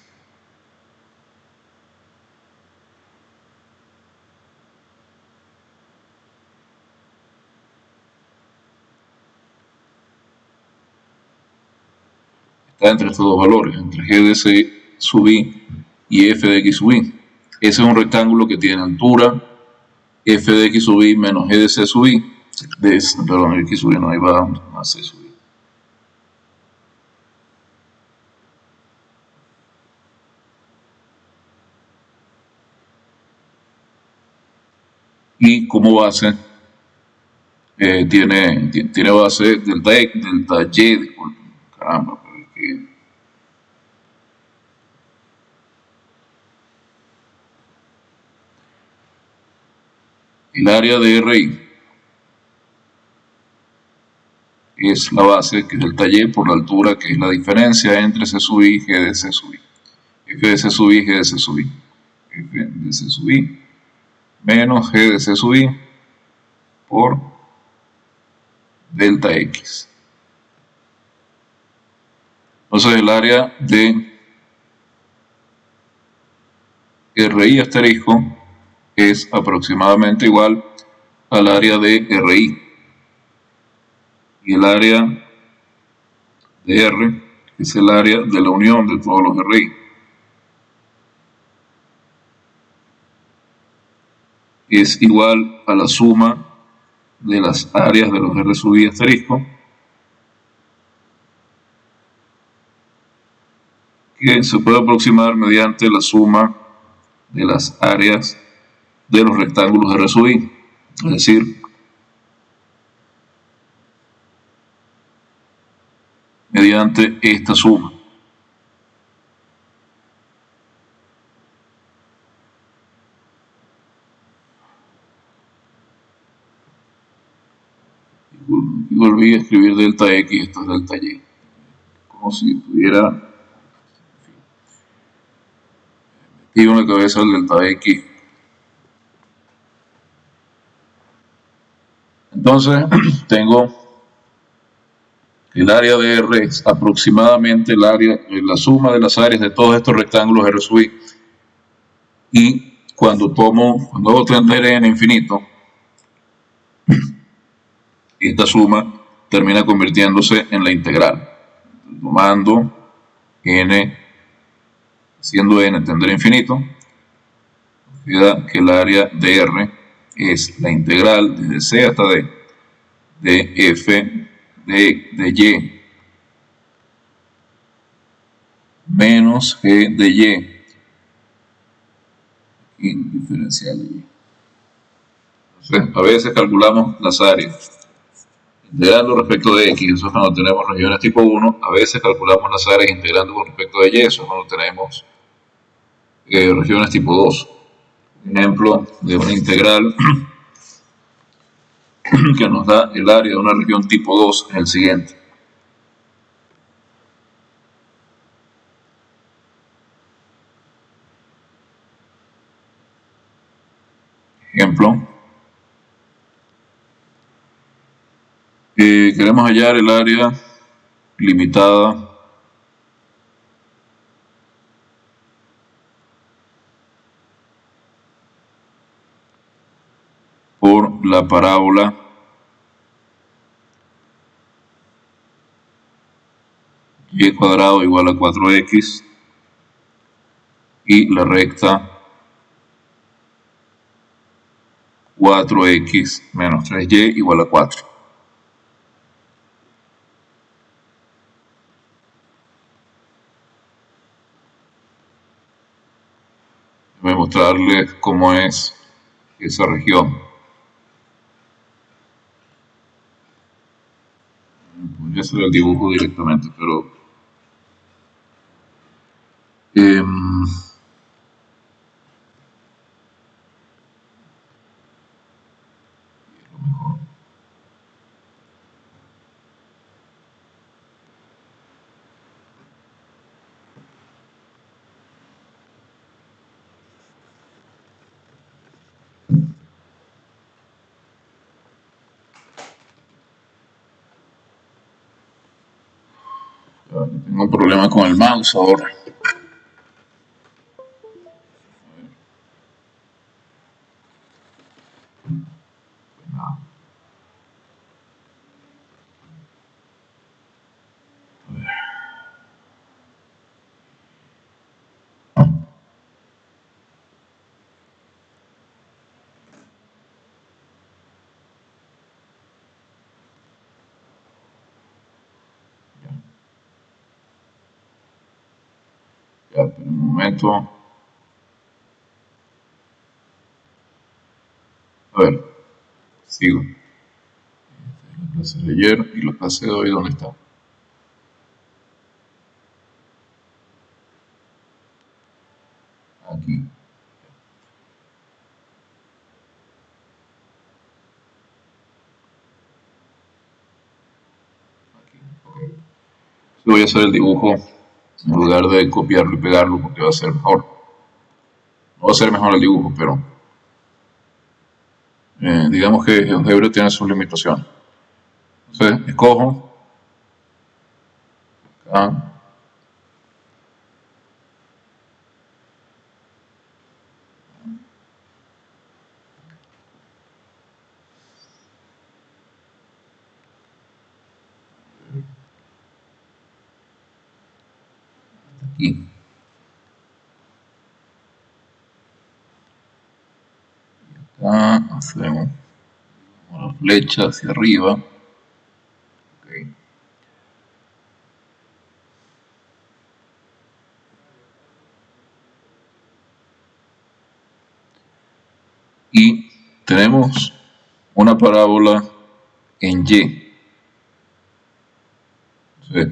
está entre estos dos valores, entre g de c sub i y f de x sub i. Ese es un rectángulo que tiene altura f de x sub i menos g de c sub i, perdón, x sub i no, ahí va más c sub i. Y como base tiene base delta y, disculpen, caramba, pero es que el área de RI es la base, que es delta y, por la altura, que es la diferencia entre c sub i y g de c sub i. F de c sub i, g de c sub i. F de c sub i menos g de c sub i por delta x. Entonces el área de RI asterisco es aproximadamente igual al área de RI. Y el área de R es el área de la unión de todos los RI. Es igual a la suma de las áreas de los R sub i asterisco, que se puede aproximar mediante la suma de las áreas de los rectángulos R sub i, es decir, mediante esta suma. Y volví a escribir delta x, esto es delta y, como si tuviera y una cabeza del delta x. Entonces tengo el área de R es aproximadamente el área, la suma de las áreas de todos estos rectángulos R sub i. Y cuando hago tender n infinito, esta suma termina convirtiéndose en la integral. Tomando n, siendo n tender a infinito, queda que el área de R es la integral desde c hasta d de f de y menos g de y diferencial de y. Entonces, a veces calculamos las áreas integrando respecto de x, eso es cuando tenemos regiones tipo 1. A veces calculamos las áreas integrando con respecto de y, eso es cuando tenemos regiones tipo 2. Un ejemplo de una integral que nos da el área de una región tipo 2 es el siguiente. Ejemplo, queremos hallar el área limitada por la parábola y cuadrado igual a 4x y la recta 4x menos 3y igual a 4. Voy a mostrarles cómo es esa región. Podría hacer el dibujo directamente, pero tengo un problema con el mouse ahora. Ya, pero un momento. A ver, sigo. La clase de ayer y la clase de hoy, ¿dónde está? Aquí. Aquí, ok. Voy a hacer el dibujo en lugar de copiarlo y pegarlo porque va a ser mejor. No va a ser mejor el dibujo, pero digamos que GeoGebra tiene sus limitaciones. Entonces, escojo acá, aquí. Acá hacemos una flecha hacia arriba. Okay. Y tenemos una parábola en Y. Entonces,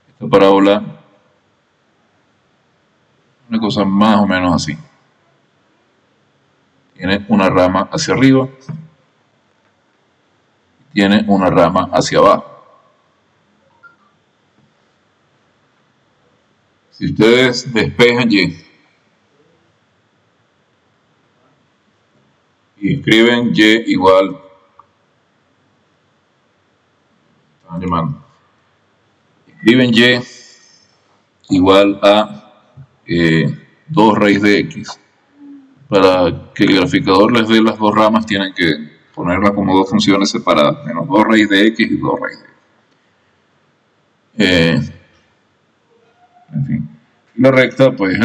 esta parábola, una cosa más o menos así. Tiene una rama hacia arriba, tiene una rama hacia abajo. Si ustedes despejan Y y escriben Y igual, están llamando, escriben Y igual a 2 raíz de X. Para que el graficador les dé las dos ramas tienen que ponerlas como dos funciones separadas, menos 2 raíz de X y 2 raíz de X. En fin, la recta pues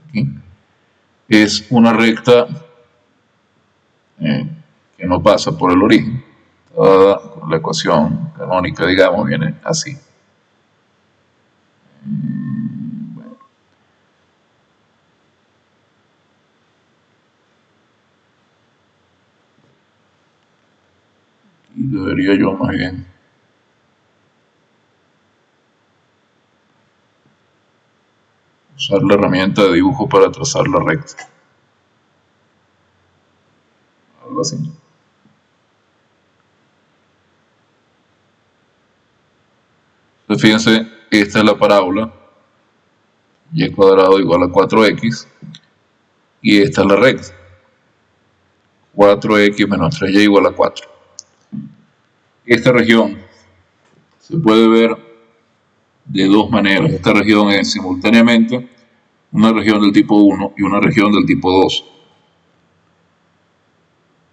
aquí es una recta que no pasa por el origen. Toda la ecuación canónica, digamos, viene así. Bueno. Y debería yo más bien usar la herramienta de dibujo para trazar la recta. Algo así. Entonces fíjense, esta es la parábola, y cuadrado igual a 4x, y esta es la recta, 4x menos 3y igual a 4. Esta región se puede ver de dos maneras. Esta región es simultáneamente una región del tipo 1 y una región del tipo 2.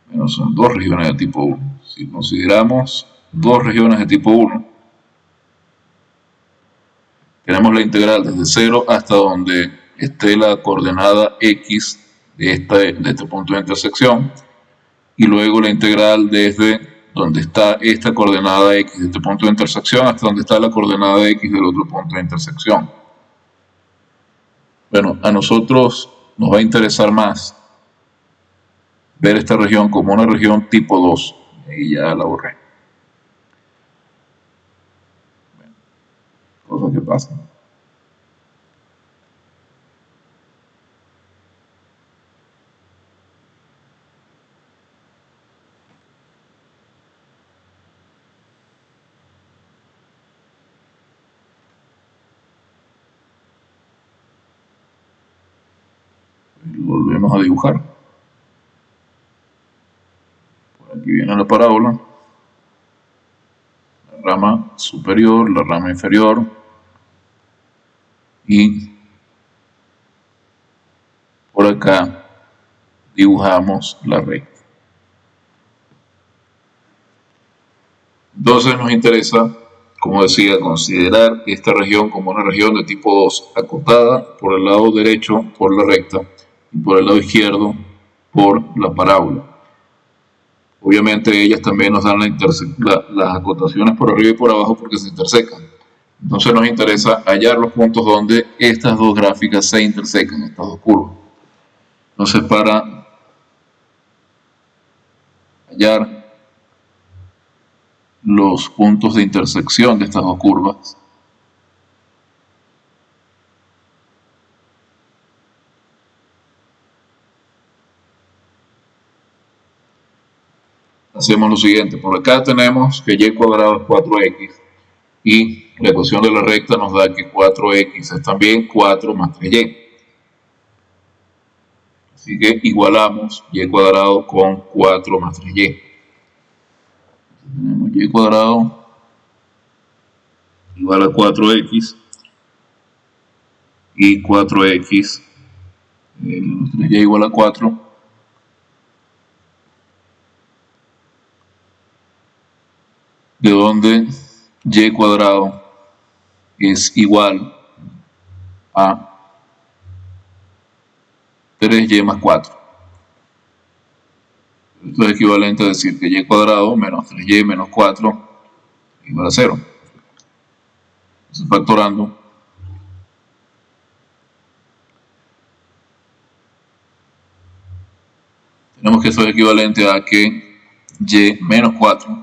Bueno, son dos regiones de tipo 1. Si consideramos dos regiones de tipo 1, tenemos la integral desde 0 hasta donde esté la coordenada x de este punto de intersección, y luego la integral desde donde está esta coordenada X de este punto de intersección hasta donde está la coordenada X del otro punto de intersección. Bueno, a nosotros nos va a interesar más ver esta región como una región tipo 2. Y ya la borré. Bueno, cosas que pasan. Volvemos a dibujar. Por aquí viene la parábola. La rama superior, la rama inferior. Y por acá dibujamos la recta. Entonces nos interesa, como decía, considerar esta región como una región de tipo 2, acotada por el lado derecho por la recta y por el lado izquierdo por la parábola. Obviamente ellas también nos dan las acotaciones por arriba y por abajo porque se intersecan. Entonces nos interesa hallar los puntos donde estas dos gráficas se intersecan, estas dos curvas. Entonces, para hallar los puntos de intersección de estas dos curvas, hacemos lo siguiente. Por acá tenemos que y cuadrado es 4x y la ecuación de la recta nos da que 4x es también 4 más 3y. Así que igualamos y cuadrado con 4 más 3y. Tenemos y cuadrado igual a 4x y 4x, 3y igual a 4. De donde y cuadrado es igual a 3y más 4. Esto es equivalente a decir que y cuadrado menos 3y menos 4 igual a 0. Entonces, factorando, tenemos que esto es equivalente a que y menos 4 por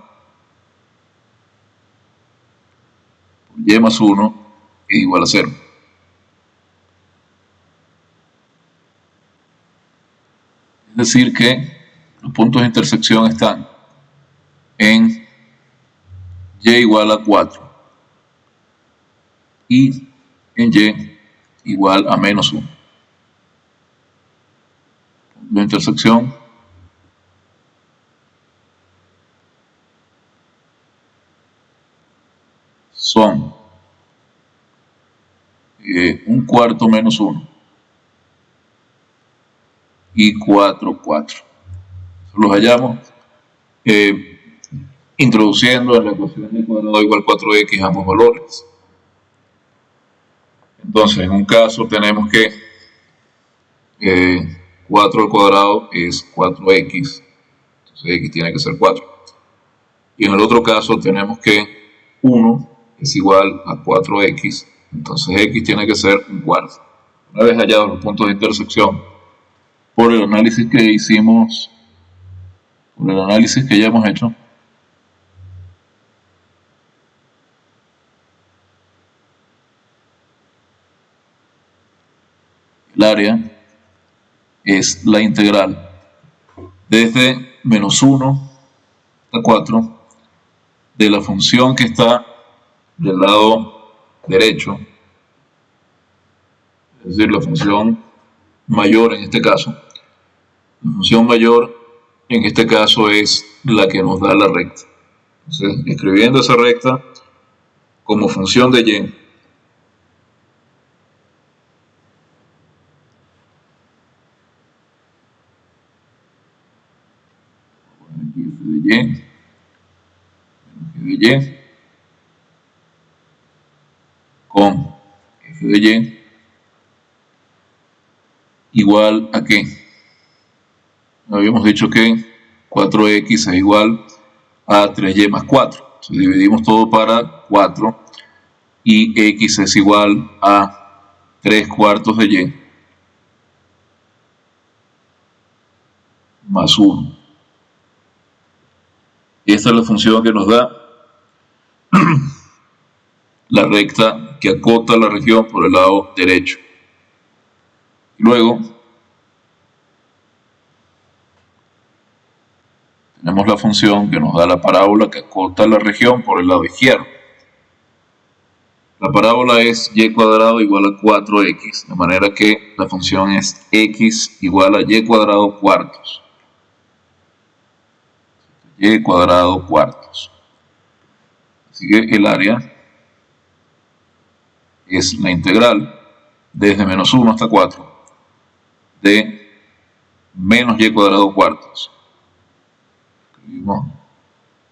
y más 1 es igual a 0. Es decir que los puntos de intersección están en y igual a 4 y en y igual a menos 1. Punto de intersección son 1/4 menos 1 y 4, 4. Los hallamos introduciendo en la ecuación de cuadrado igual 4x ambos valores. Entonces, en un caso tenemos que 4 al cuadrado es 4x, entonces x tiene que ser 4. Y en el otro caso tenemos que 1 es igual a 4x, entonces x tiene que ser 1/4. Una vez hallados los puntos de intersección, por el análisis que hicimos, por el análisis que ya hemos hecho, el área es la integral desde menos 1 a 4 de la función que está del lado derecho, es decir, la función mayor en este caso. La función mayor en este caso es la que nos da la recta. Entonces, escribiendo esa recta como función de y, aquí f de y con f de y igual a qué. Habíamos dicho que 4x es igual a 3y más 4. Entonces dividimos todo para 4 y x es igual a 3 cuartos de y más 1. Esta es la función que nos da la recta que acota la región por el lado derecho. Luego tenemos la función que nos da la parábola que acota la región por el lado izquierdo. La parábola es y cuadrado igual a 4x, de manera que la función es x igual a y cuadrado cuartos. Y cuadrado cuartos. Así que el área es la integral desde menos 1 hasta 4 de menos y cuadrado cuartos. Escribimos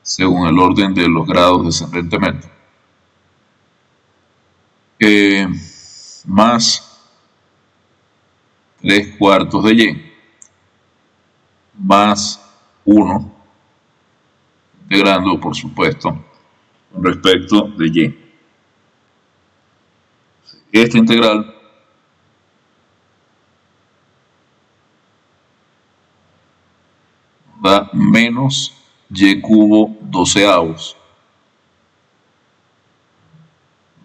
según el orden de los grados descendentemente. Más 3 cuartos de y más 1, integrando por supuesto con respecto de y. Esta integral da menos y cubo doceavos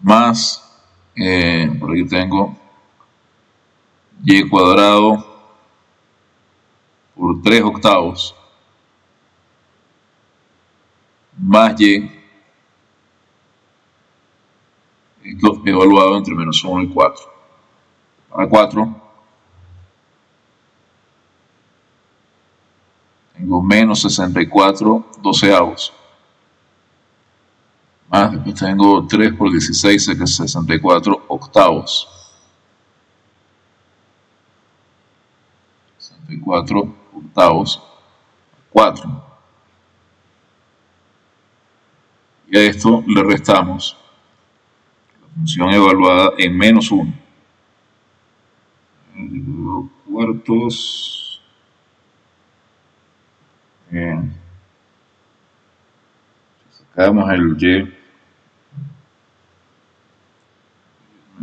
más, por aquí tengo y cuadrado por 3 octavos más y, esto evaluado entre menos 1 y 4. Para 4 tengo menos 64 doceavos. Más, después tengo 3 por 16, que es 64 octavos. 64 octavos, 4. Y a esto le restamos la función evaluada en menos 1. Cuartos. Sacamos el y.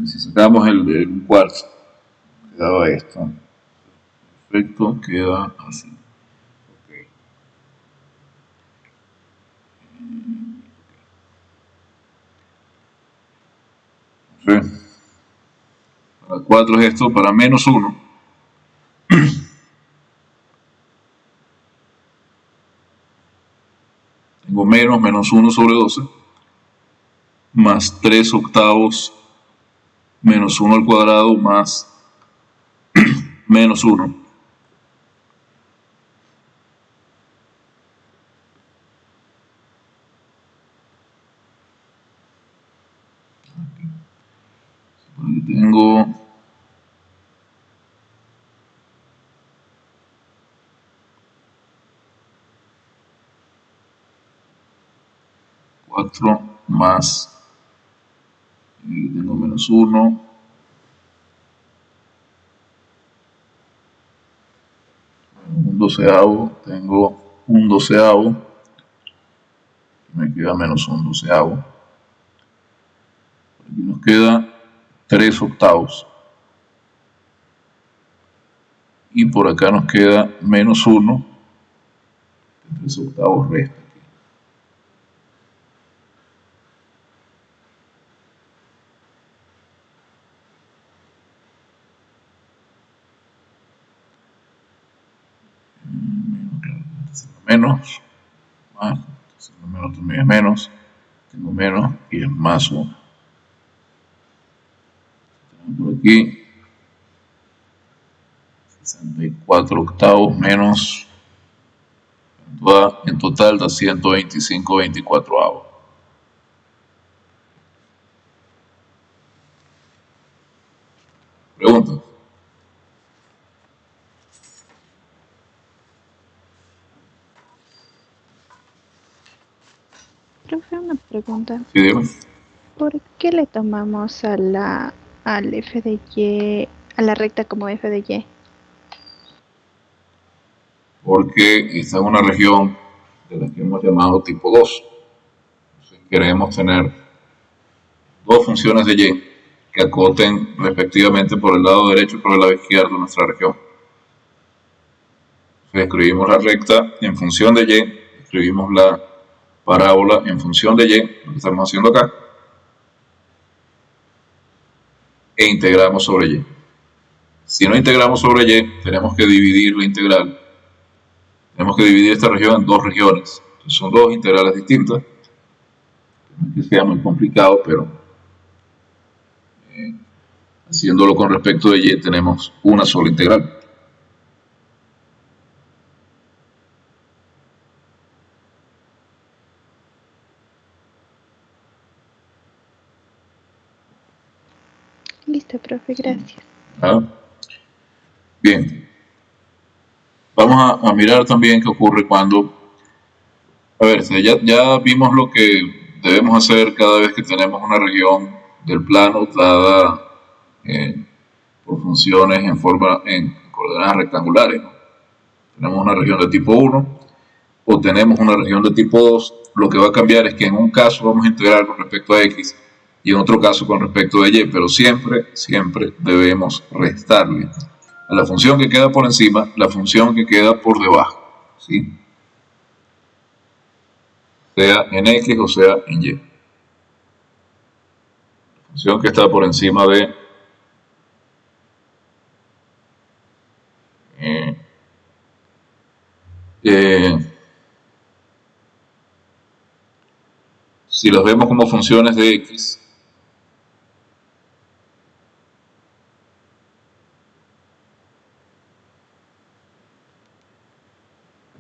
Si sacamos el cuarto, quedaba esto. Perfecto, queda así. Okay. Para 4 es esto, para menos 1. Tengo menos 1 sobre 12, más 3 octavos, menos 1 al cuadrado, más menos 1. Aquí tengo 4 más, y tengo menos 1, un doceavo, tengo un doceavo, me queda menos un doceavo, aquí nos queda 3 octavos, y por acá nos queda menos 1, 3 octavos resta. Menos, más, menos también es menos, tengo menos y es más 1. Por aquí 64 octavos menos, en total da 125 24avos. Preguntas. Profe, una pregunta. Sí, dígame. ¿Por qué le tomamos al f de y, a la recta como f de y? Porque está en una región de las que hemos llamado tipo 2. Entonces, queremos tener dos funciones de y que acoten respectivamente por el lado derecho y por el lado izquierdo de nuestra región. Entonces, escribimos la recta en función de y, escribimos la parábola en función de y, lo que estamos haciendo acá, e integramos sobre y. Si no integramos sobre y, tenemos que dividir la integral. Tenemos que dividir esta región en dos regiones. Entonces, son dos integrales distintas. No es que sea muy complicado, pero haciéndolo con respecto de y tenemos una sola integral. Listo, profe, gracias. ¿Ah? Bien. Vamos a mirar también qué ocurre cuando... A ver, ya vimos lo que debemos hacer cada vez que tenemos una región del plano dada por funciones en coordenadas rectangulares, ¿no? Tenemos una región de tipo 1 o tenemos una región de tipo 2. Lo que va a cambiar es que en un caso vamos a integrar con respecto a x y en otro caso con respecto a y, pero siempre debemos restarle a la función que queda por encima la función que queda por debajo, ¿sí? Sea en x o sea en y. La función que está por encima de si los vemos como funciones de x,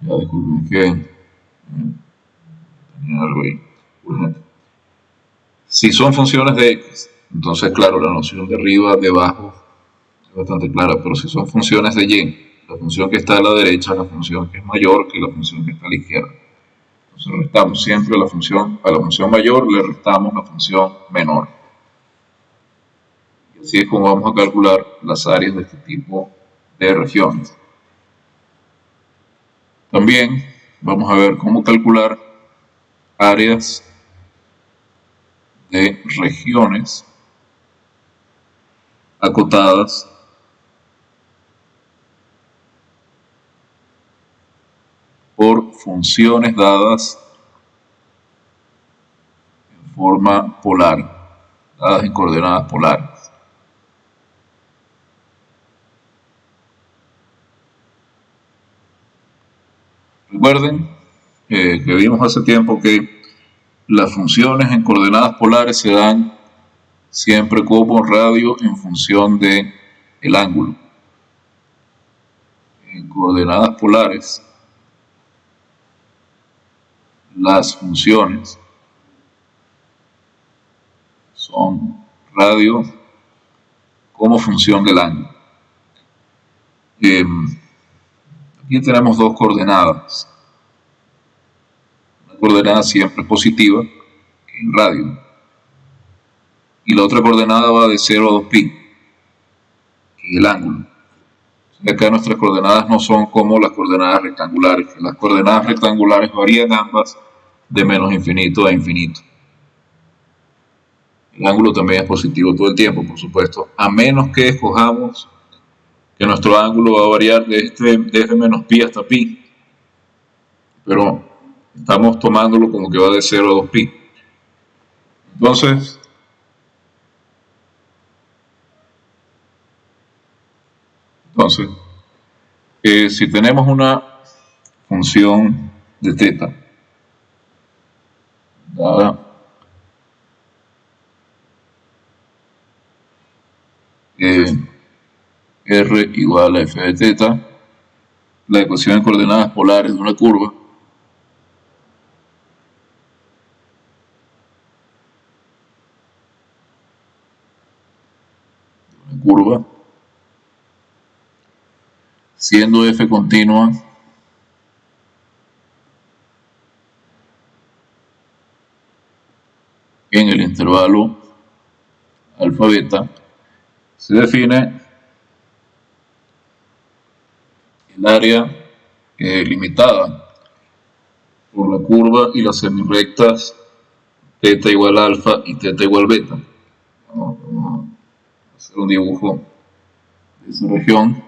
ya disculpen que tenía algo ahí urgente. Si son funciones de x, entonces claro, la noción de arriba, de abajo es bastante clara, pero si son funciones de y, la función que está a la derecha es la función que es mayor que la función que está a la izquierda. Entonces restamos siempre a la función mayor, le restamos la función menor. Y así es como vamos a calcular las áreas de este tipo de regiones. También vamos a ver cómo calcular áreas de regiones acotadas por funciones dadas en forma polar, dadas en coordenadas polares. Recuerden que vimos hace tiempo que las funciones en coordenadas polares se dan siempre como radio en función de el ángulo. En coordenadas polares, las funciones son radio como función del ángulo. Aquí tenemos dos coordenadas. Una coordenada siempre positiva, que es el radio, y la otra coordenada va de 0 a 2pi, que es el ángulo. Acá nuestras coordenadas no son como las coordenadas rectangulares. Las coordenadas rectangulares varían ambas de menos infinito a infinito. El ángulo también es positivo todo el tiempo, por supuesto, a menos que escojamos que nuestro ángulo va a variar desde menos pi hasta pi. Pero estamos tomándolo como que va de 0 a 2pi. Entonces, si tenemos una función de θ dada r igual a f de θ, la ecuación en coordenadas polares de una curva siendo f continua en el intervalo alfa beta, se define el área limitada por la curva y las semirrectas teta igual alfa y teta igual beta. Vamos a hacer un dibujo de esa región.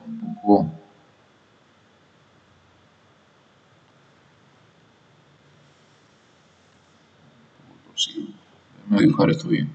Un poco torcido. Déjame dibujar esto bien.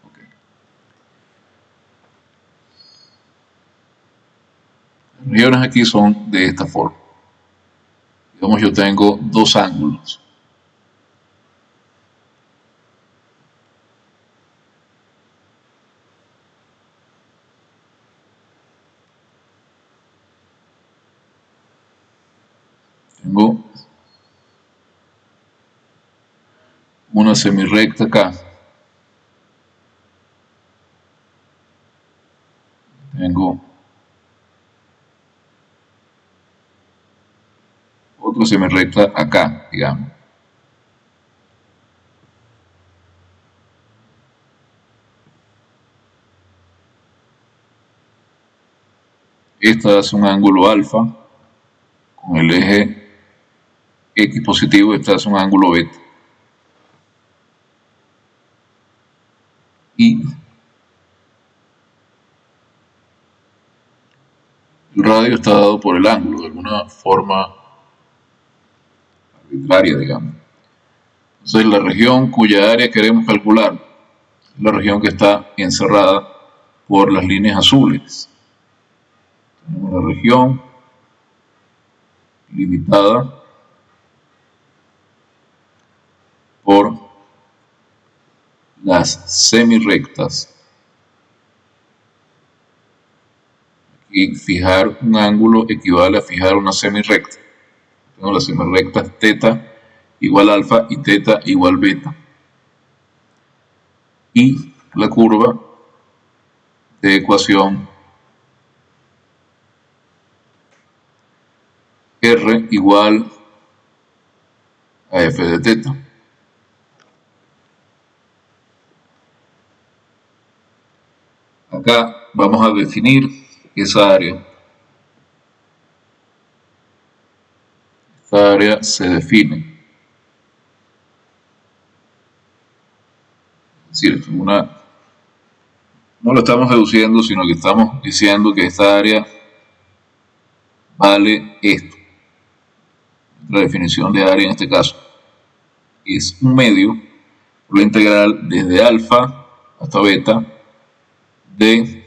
Okay. Las regiones aquí son de esta forma. Digamos, yo tengo dos ángulos. Tengo una semirrecta acá. Tengo otra semirrecta acá, digamos. Esta hace un ángulo alfa con el eje X positivo, esta hace un ángulo beta. Y el radio está dado por el ángulo, de alguna forma arbitraria, digamos. Entonces, la región cuya área queremos calcular es la región que está encerrada por las líneas azules. Tenemos la región limitada por las semirrectas. Y fijar un ángulo equivale a fijar una semirrecta. Tengo las semirrectas teta igual alfa y teta igual beta. Y la curva de ecuación R igual a f de teta. Acá vamos a definir esa área. Esta área se define. Es decir, no lo estamos deduciendo, sino que estamos diciendo que esta área vale esto. La definición de área en este caso es un medio por la integral desde alfa hasta beta de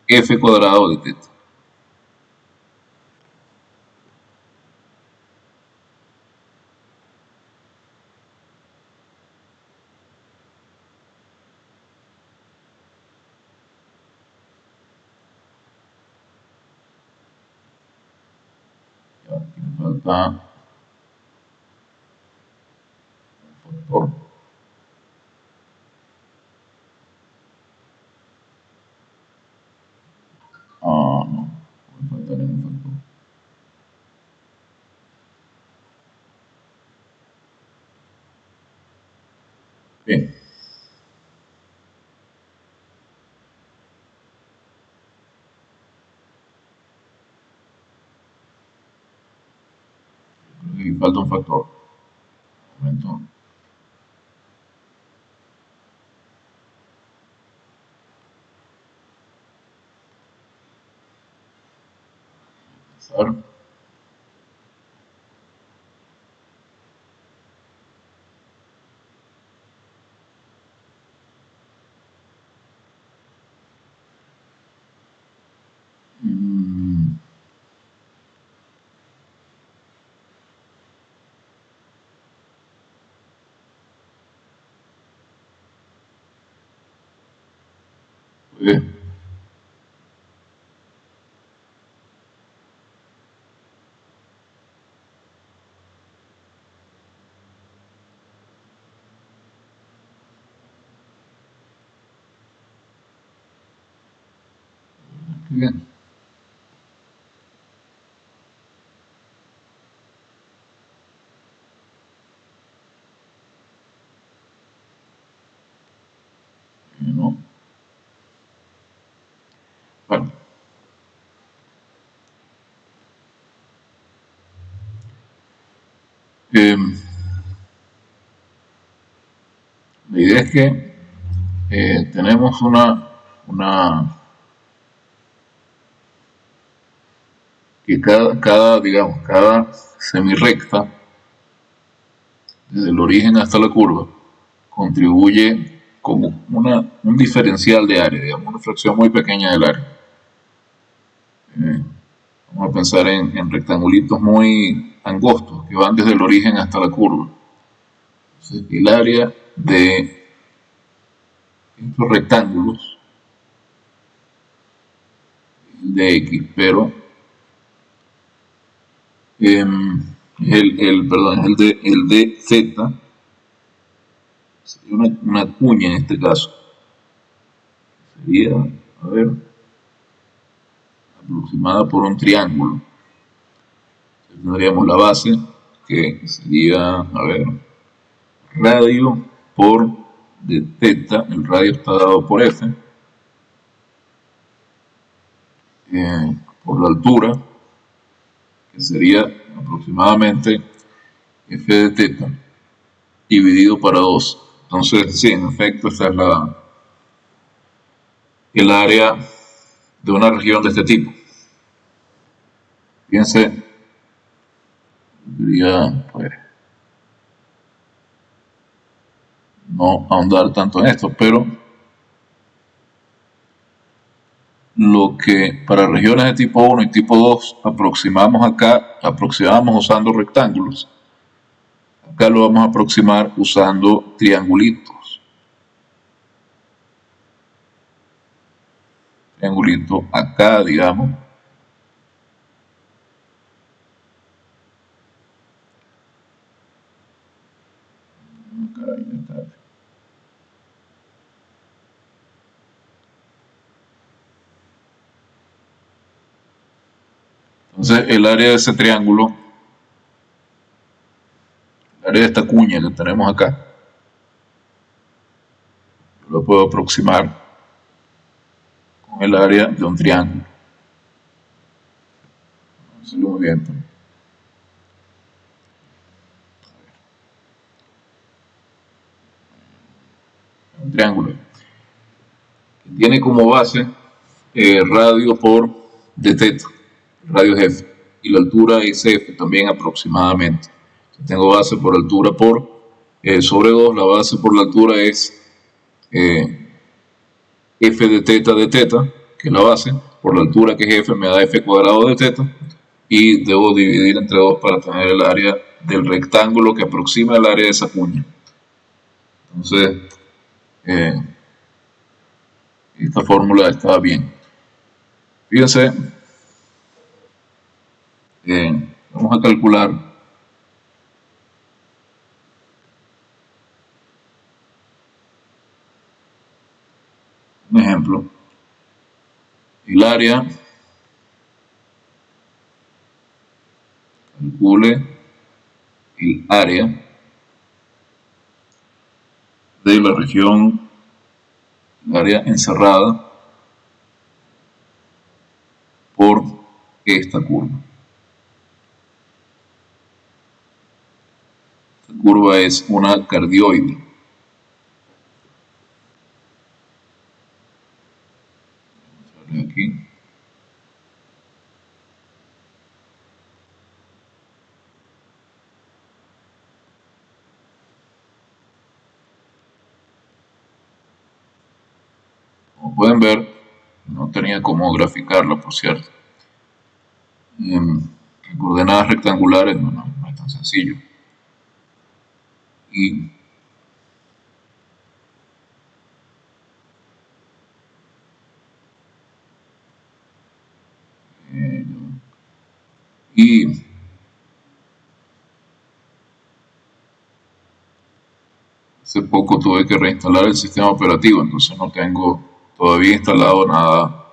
f cuadrado de teta. Ya, aquí me falta un factor. Ah, no, me falta ningún factor. Bien. Aquí falta un factor. Un momento. Empezar. Bien. Bien. No. Bueno. La idea es que tenemos una que digamos, cada semirrecta, desde el origen hasta la curva, contribuye como un diferencial de área, digamos, una fracción muy pequeña del área. Vamos a pensar en rectangulitos muy angostos que van desde el origen hasta la curva. Entonces, el área de estos rectángulos es el de X, pero perdón, es el de Z, sería una cuña en este caso. Sería, a ver, aproximada por un triángulo. Tendríamos la base, que sería, a ver, radio por de θ, el radio está dado por F, por la altura, que sería aproximadamente F de θ, dividido para 2. Entonces, sí, en efecto, esta es el área de una región de este tipo. Fíjense, diría, pues, no ahondar tanto en esto, pero lo que para regiones de tipo 1 y tipo 2 aproximamos usando rectángulos, acá lo vamos a aproximar usando triangulitos. Triangulito acá, digamos. Entonces el área de ese triángulo, el área de esta cuña que tenemos acá, yo lo puedo aproximar con el área de un triángulo. Vamos a hacerlo muy bien. Un triángulo que tiene como base radio por de θ, radio es F, y la altura es F también aproximadamente. Tengo base por altura por sobre 2, la base por la altura es F de θ, que es la base, por la altura que es F me da F cuadrado de θ, y debo dividir entre 2 para tener el área del rectángulo que aproxima el área de esa cuña. Entonces, esta fórmula está bien. Fíjense, vamos a calcular un ejemplo. El área, calcule el área de la región, el área encerrada por esta curva. Esta curva es una cardioide. Aquí. Como pueden ver, no tenía cómo graficarlo, por cierto. En coordenadas rectangulares no es tan sencillo. Y Y hace poco tuve que reinstalar el sistema operativo, entonces no tengo todavía instalado nada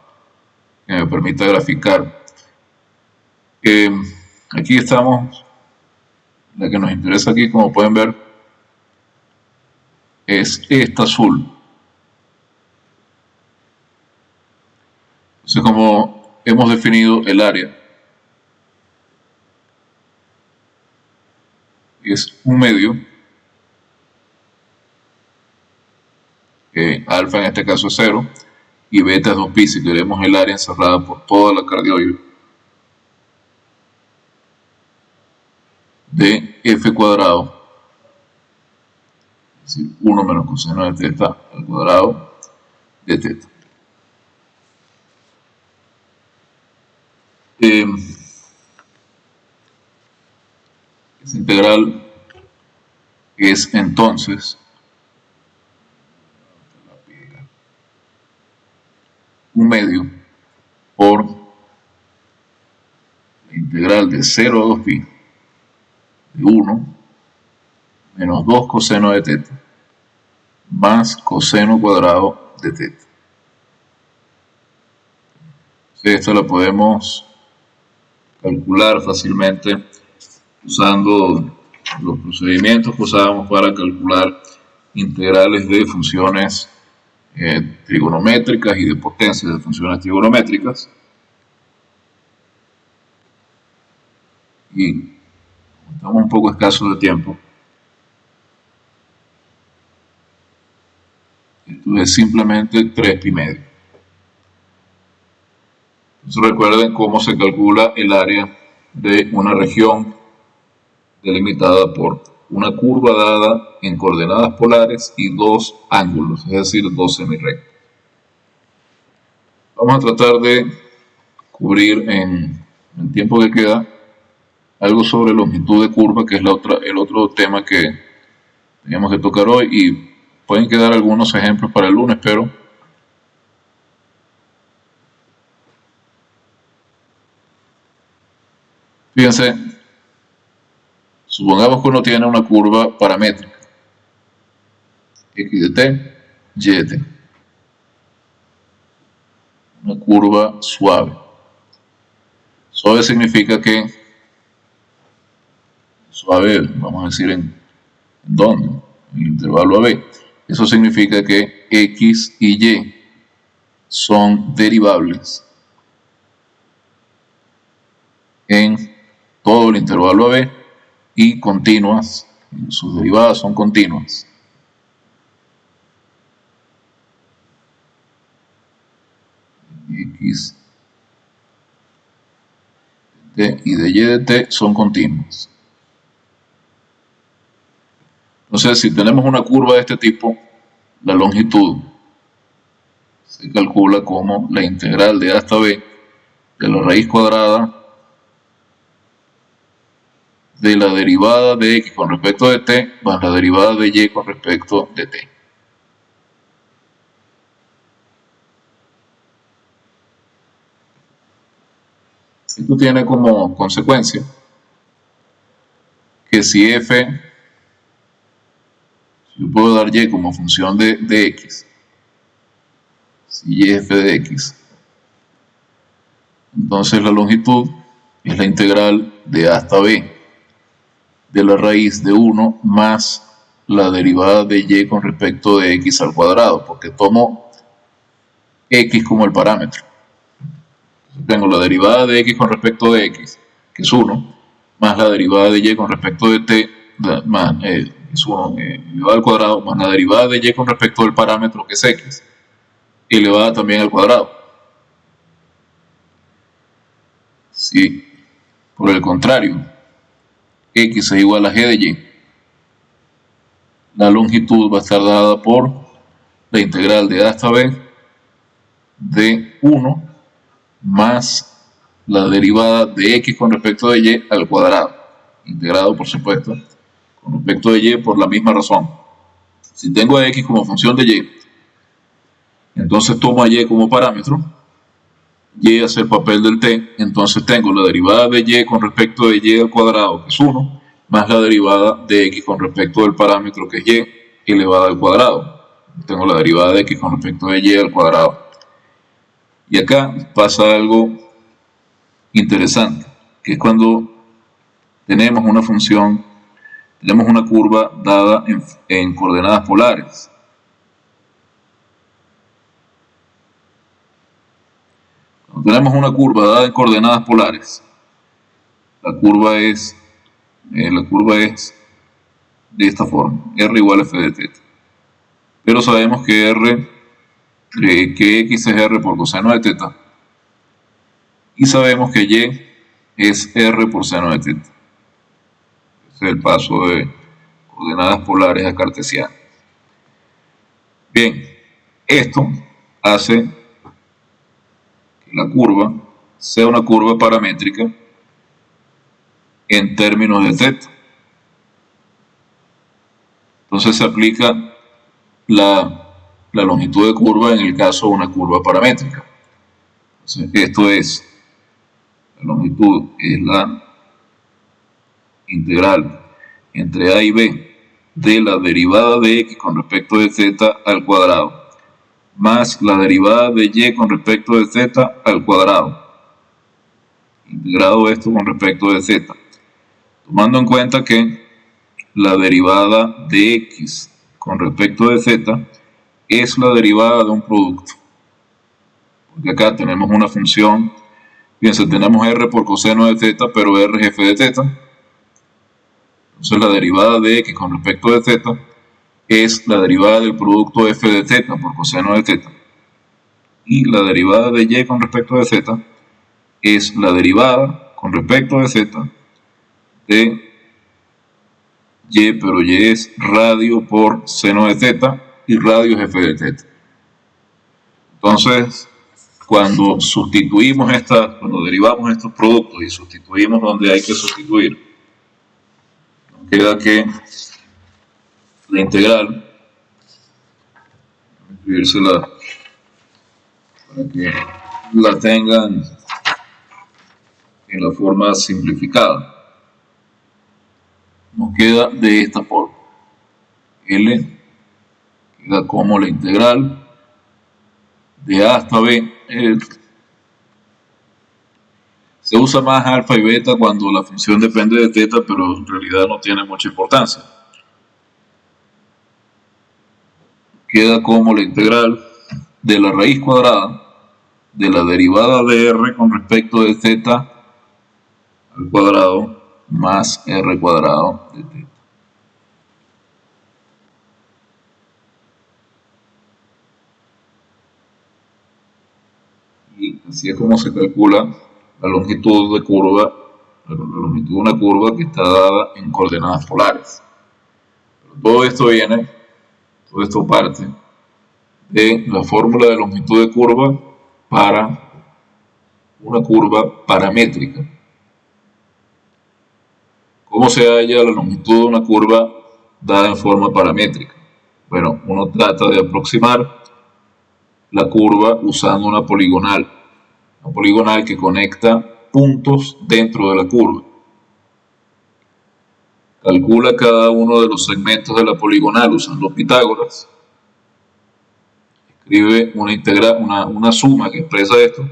que me permita graficar. Aquí estamos, la que nos interesa aquí, como pueden ver, es esta azul. Entonces, como hemos definido el área, es un medio, alfa en este caso es 0, y beta es 2pi, si queremos el área encerrada por toda la cardioide de f cuadrado, es decir, 1 menos coseno de teta al cuadrado de teta. Esa integral es entonces un medio por la integral de 0 a 2pi de 1 menos 2 coseno de teta más coseno cuadrado de teta. Esta la podemos calcular fácilmente usando los procedimientos que usábamos para calcular integrales de funciones trigonométricas y de potencias de funciones trigonométricas. Y estamos un poco escasos de tiempo, esto es simplemente 3pi medio. Entonces recuerden cómo se calcula el área de una región delimitada por una curva dada en coordenadas polares y dos ángulos, es decir, dos semirrectos. Vamos a tratar de cubrir en el tiempo que queda algo sobre longitud de curva, que es el otro tema que teníamos que tocar hoy, y pueden quedar algunos ejemplos para el lunes, pero fíjense, supongamos que uno tiene una curva paramétrica, x de t, y de t, una curva suave. Suave significa que, suave, vamos a decir en dónde, en el intervalo AB. Eso significa que x y y son derivables en todo el intervalo AB y continuas, sus derivadas son continuas. X de t y de y de t son continuas. Entonces, si tenemos una curva de este tipo, la longitud se calcula como la integral de a hasta b de la raíz cuadrada de la derivada de x con respecto de t más la derivada de y con respecto de t. Esto tiene como consecuencia que si f, si yo puedo dar y como función de x, si y es f de x, entonces la longitud es la integral de a hasta b de la raíz de 1 más la derivada de y con respecto de x al cuadrado, porque tomo x como el parámetro. Entonces tengo la derivada de x con respecto de x, que es 1, más la derivada de y con respecto de t, más, es 1 elevado al cuadrado, más la derivada de y con respecto del parámetro, que es x, elevada también al cuadrado. Si por el contrario x es igual a g de y, la longitud va a estar dada por la integral de a hasta b de 1 más la derivada de x con respecto de y al cuadrado, integrado por supuesto con respecto de y por la misma razón. Si tengo a x como función de y, entonces tomo a y como parámetro, y hace el papel del t, entonces tengo la derivada de y con respecto de y al cuadrado, que es 1, más la derivada de x con respecto del parámetro, que es y, elevada al cuadrado. Tengo la derivada de x con respecto de y al cuadrado. Y acá pasa algo interesante, que es cuando tenemos una función, tenemos una curva dada en coordenadas polares. Cuando tenemos una curva dada en coordenadas polares, la curva es de esta forma, r igual a f de θ. Pero sabemos que que x es r por coseno de θ, y sabemos que y es r por seno de θ. Ese es el paso de coordenadas polares a cartesiano. Bien, esto hace que la curva sea una curva paramétrica en términos de θ. Entonces se aplica la longitud de curva en el caso de una curva paramétrica. Entonces, esto es, la longitud es la integral entre a y b de la derivada de x con respecto de z al cuadrado, más la derivada de y con respecto de z al cuadrado, integrado esto con respecto de z, tomando en cuenta que la derivada de x con respecto de z es la derivada de un producto, porque acá tenemos una función, fíjense, tenemos r por coseno de z, pero r es f de θ. Entonces la derivada de x con respecto de z es la derivada del producto f de θ por coseno de θ, y la derivada de y con respecto de z es la derivada con respecto de z de y, pero y es radio por seno de θ y radio es f de θ. Entonces, cuando derivamos estos productos y sustituimos donde hay que sustituir, nos queda que la integral, escribírsela para que la tengan en la forma simplificada, nos queda de esta forma. L queda como la integral de a hasta b. Se usa más alfa y beta cuando la función depende de θ, pero en realidad no tiene mucha importancia. Queda como la integral de la raíz cuadrada de la derivada de r con respecto de z al cuadrado más r cuadrado de θ. Y así es como se calcula la longitud de curva, la longitud de una curva que está dada en coordenadas polares. Pero todo esto parte de la fórmula de longitud de curva para una curva paramétrica. ¿Cómo se halla la longitud de una curva dada en forma paramétrica? Bueno, uno trata de aproximar la curva usando una poligonal que conecta puntos dentro de la curva. Calcula cada uno de los segmentos de la poligonal usando Pitágoras. Escribe una suma que expresa esto.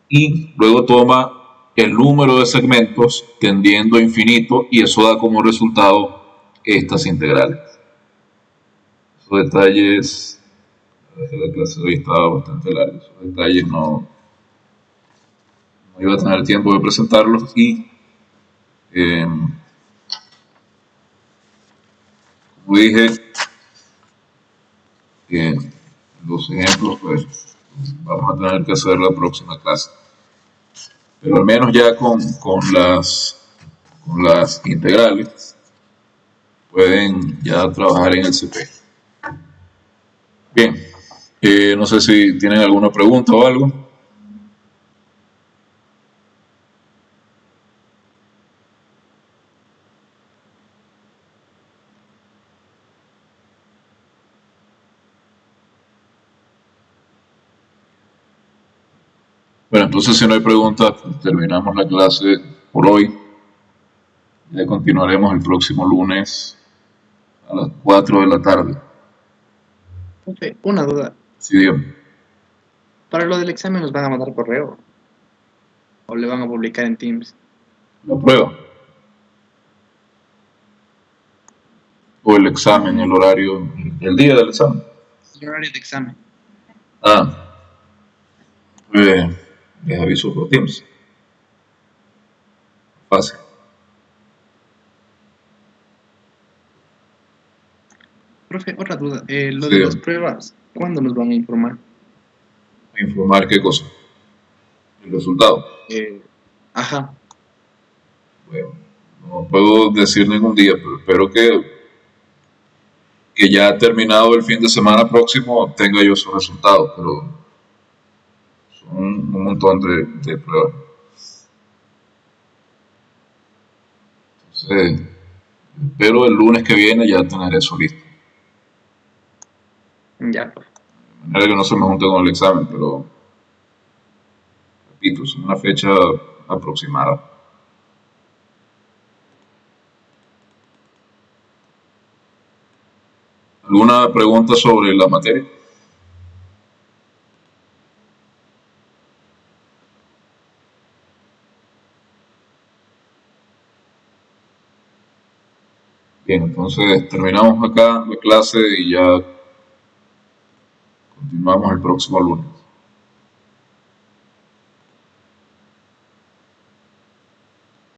Y luego toma el número de segmentos tendiendo a infinito y eso da como resultado estas integrales. Esos detalles, la clase de hoy estaba bastante larga, esos detalles no iba a tener tiempo de presentarlos y como dije, los ejemplos pues vamos a tener que hacer la próxima clase, pero al menos ya con las integrales pueden ya trabajar en el CP. Bien, no sé si tienen alguna pregunta o algo. Bueno, entonces si no hay preguntas, pues terminamos la clase por hoy. Ya continuaremos el próximo lunes a las 4 de la tarde. Profe, una duda. Sí, dígame. ¿Para lo del examen nos van a mandar correo? ¿O le van a publicar en Teams? La prueba. O el examen, el horario, el día del examen. El horario de examen. Ah, les aviso por Teams. Fácil. Profe, otra duda. Lo Sí, de las pruebas, ¿cuándo nos van a informar? informar qué cosa. El resultado. Ajá. Bueno, no puedo decir ningún día, pero espero que ya terminado el fin de semana próximo tenga yo sus resultados, pero son un montón de pruebas. Entonces, espero el lunes que viene ya tener eso listo. Ya, profe. De manera que no se me junte con el examen, pero repito, es una fecha aproximada. ¿Alguna pregunta sobre la materia? Bien, entonces terminamos acá la clase y ya continuamos el próximo lunes.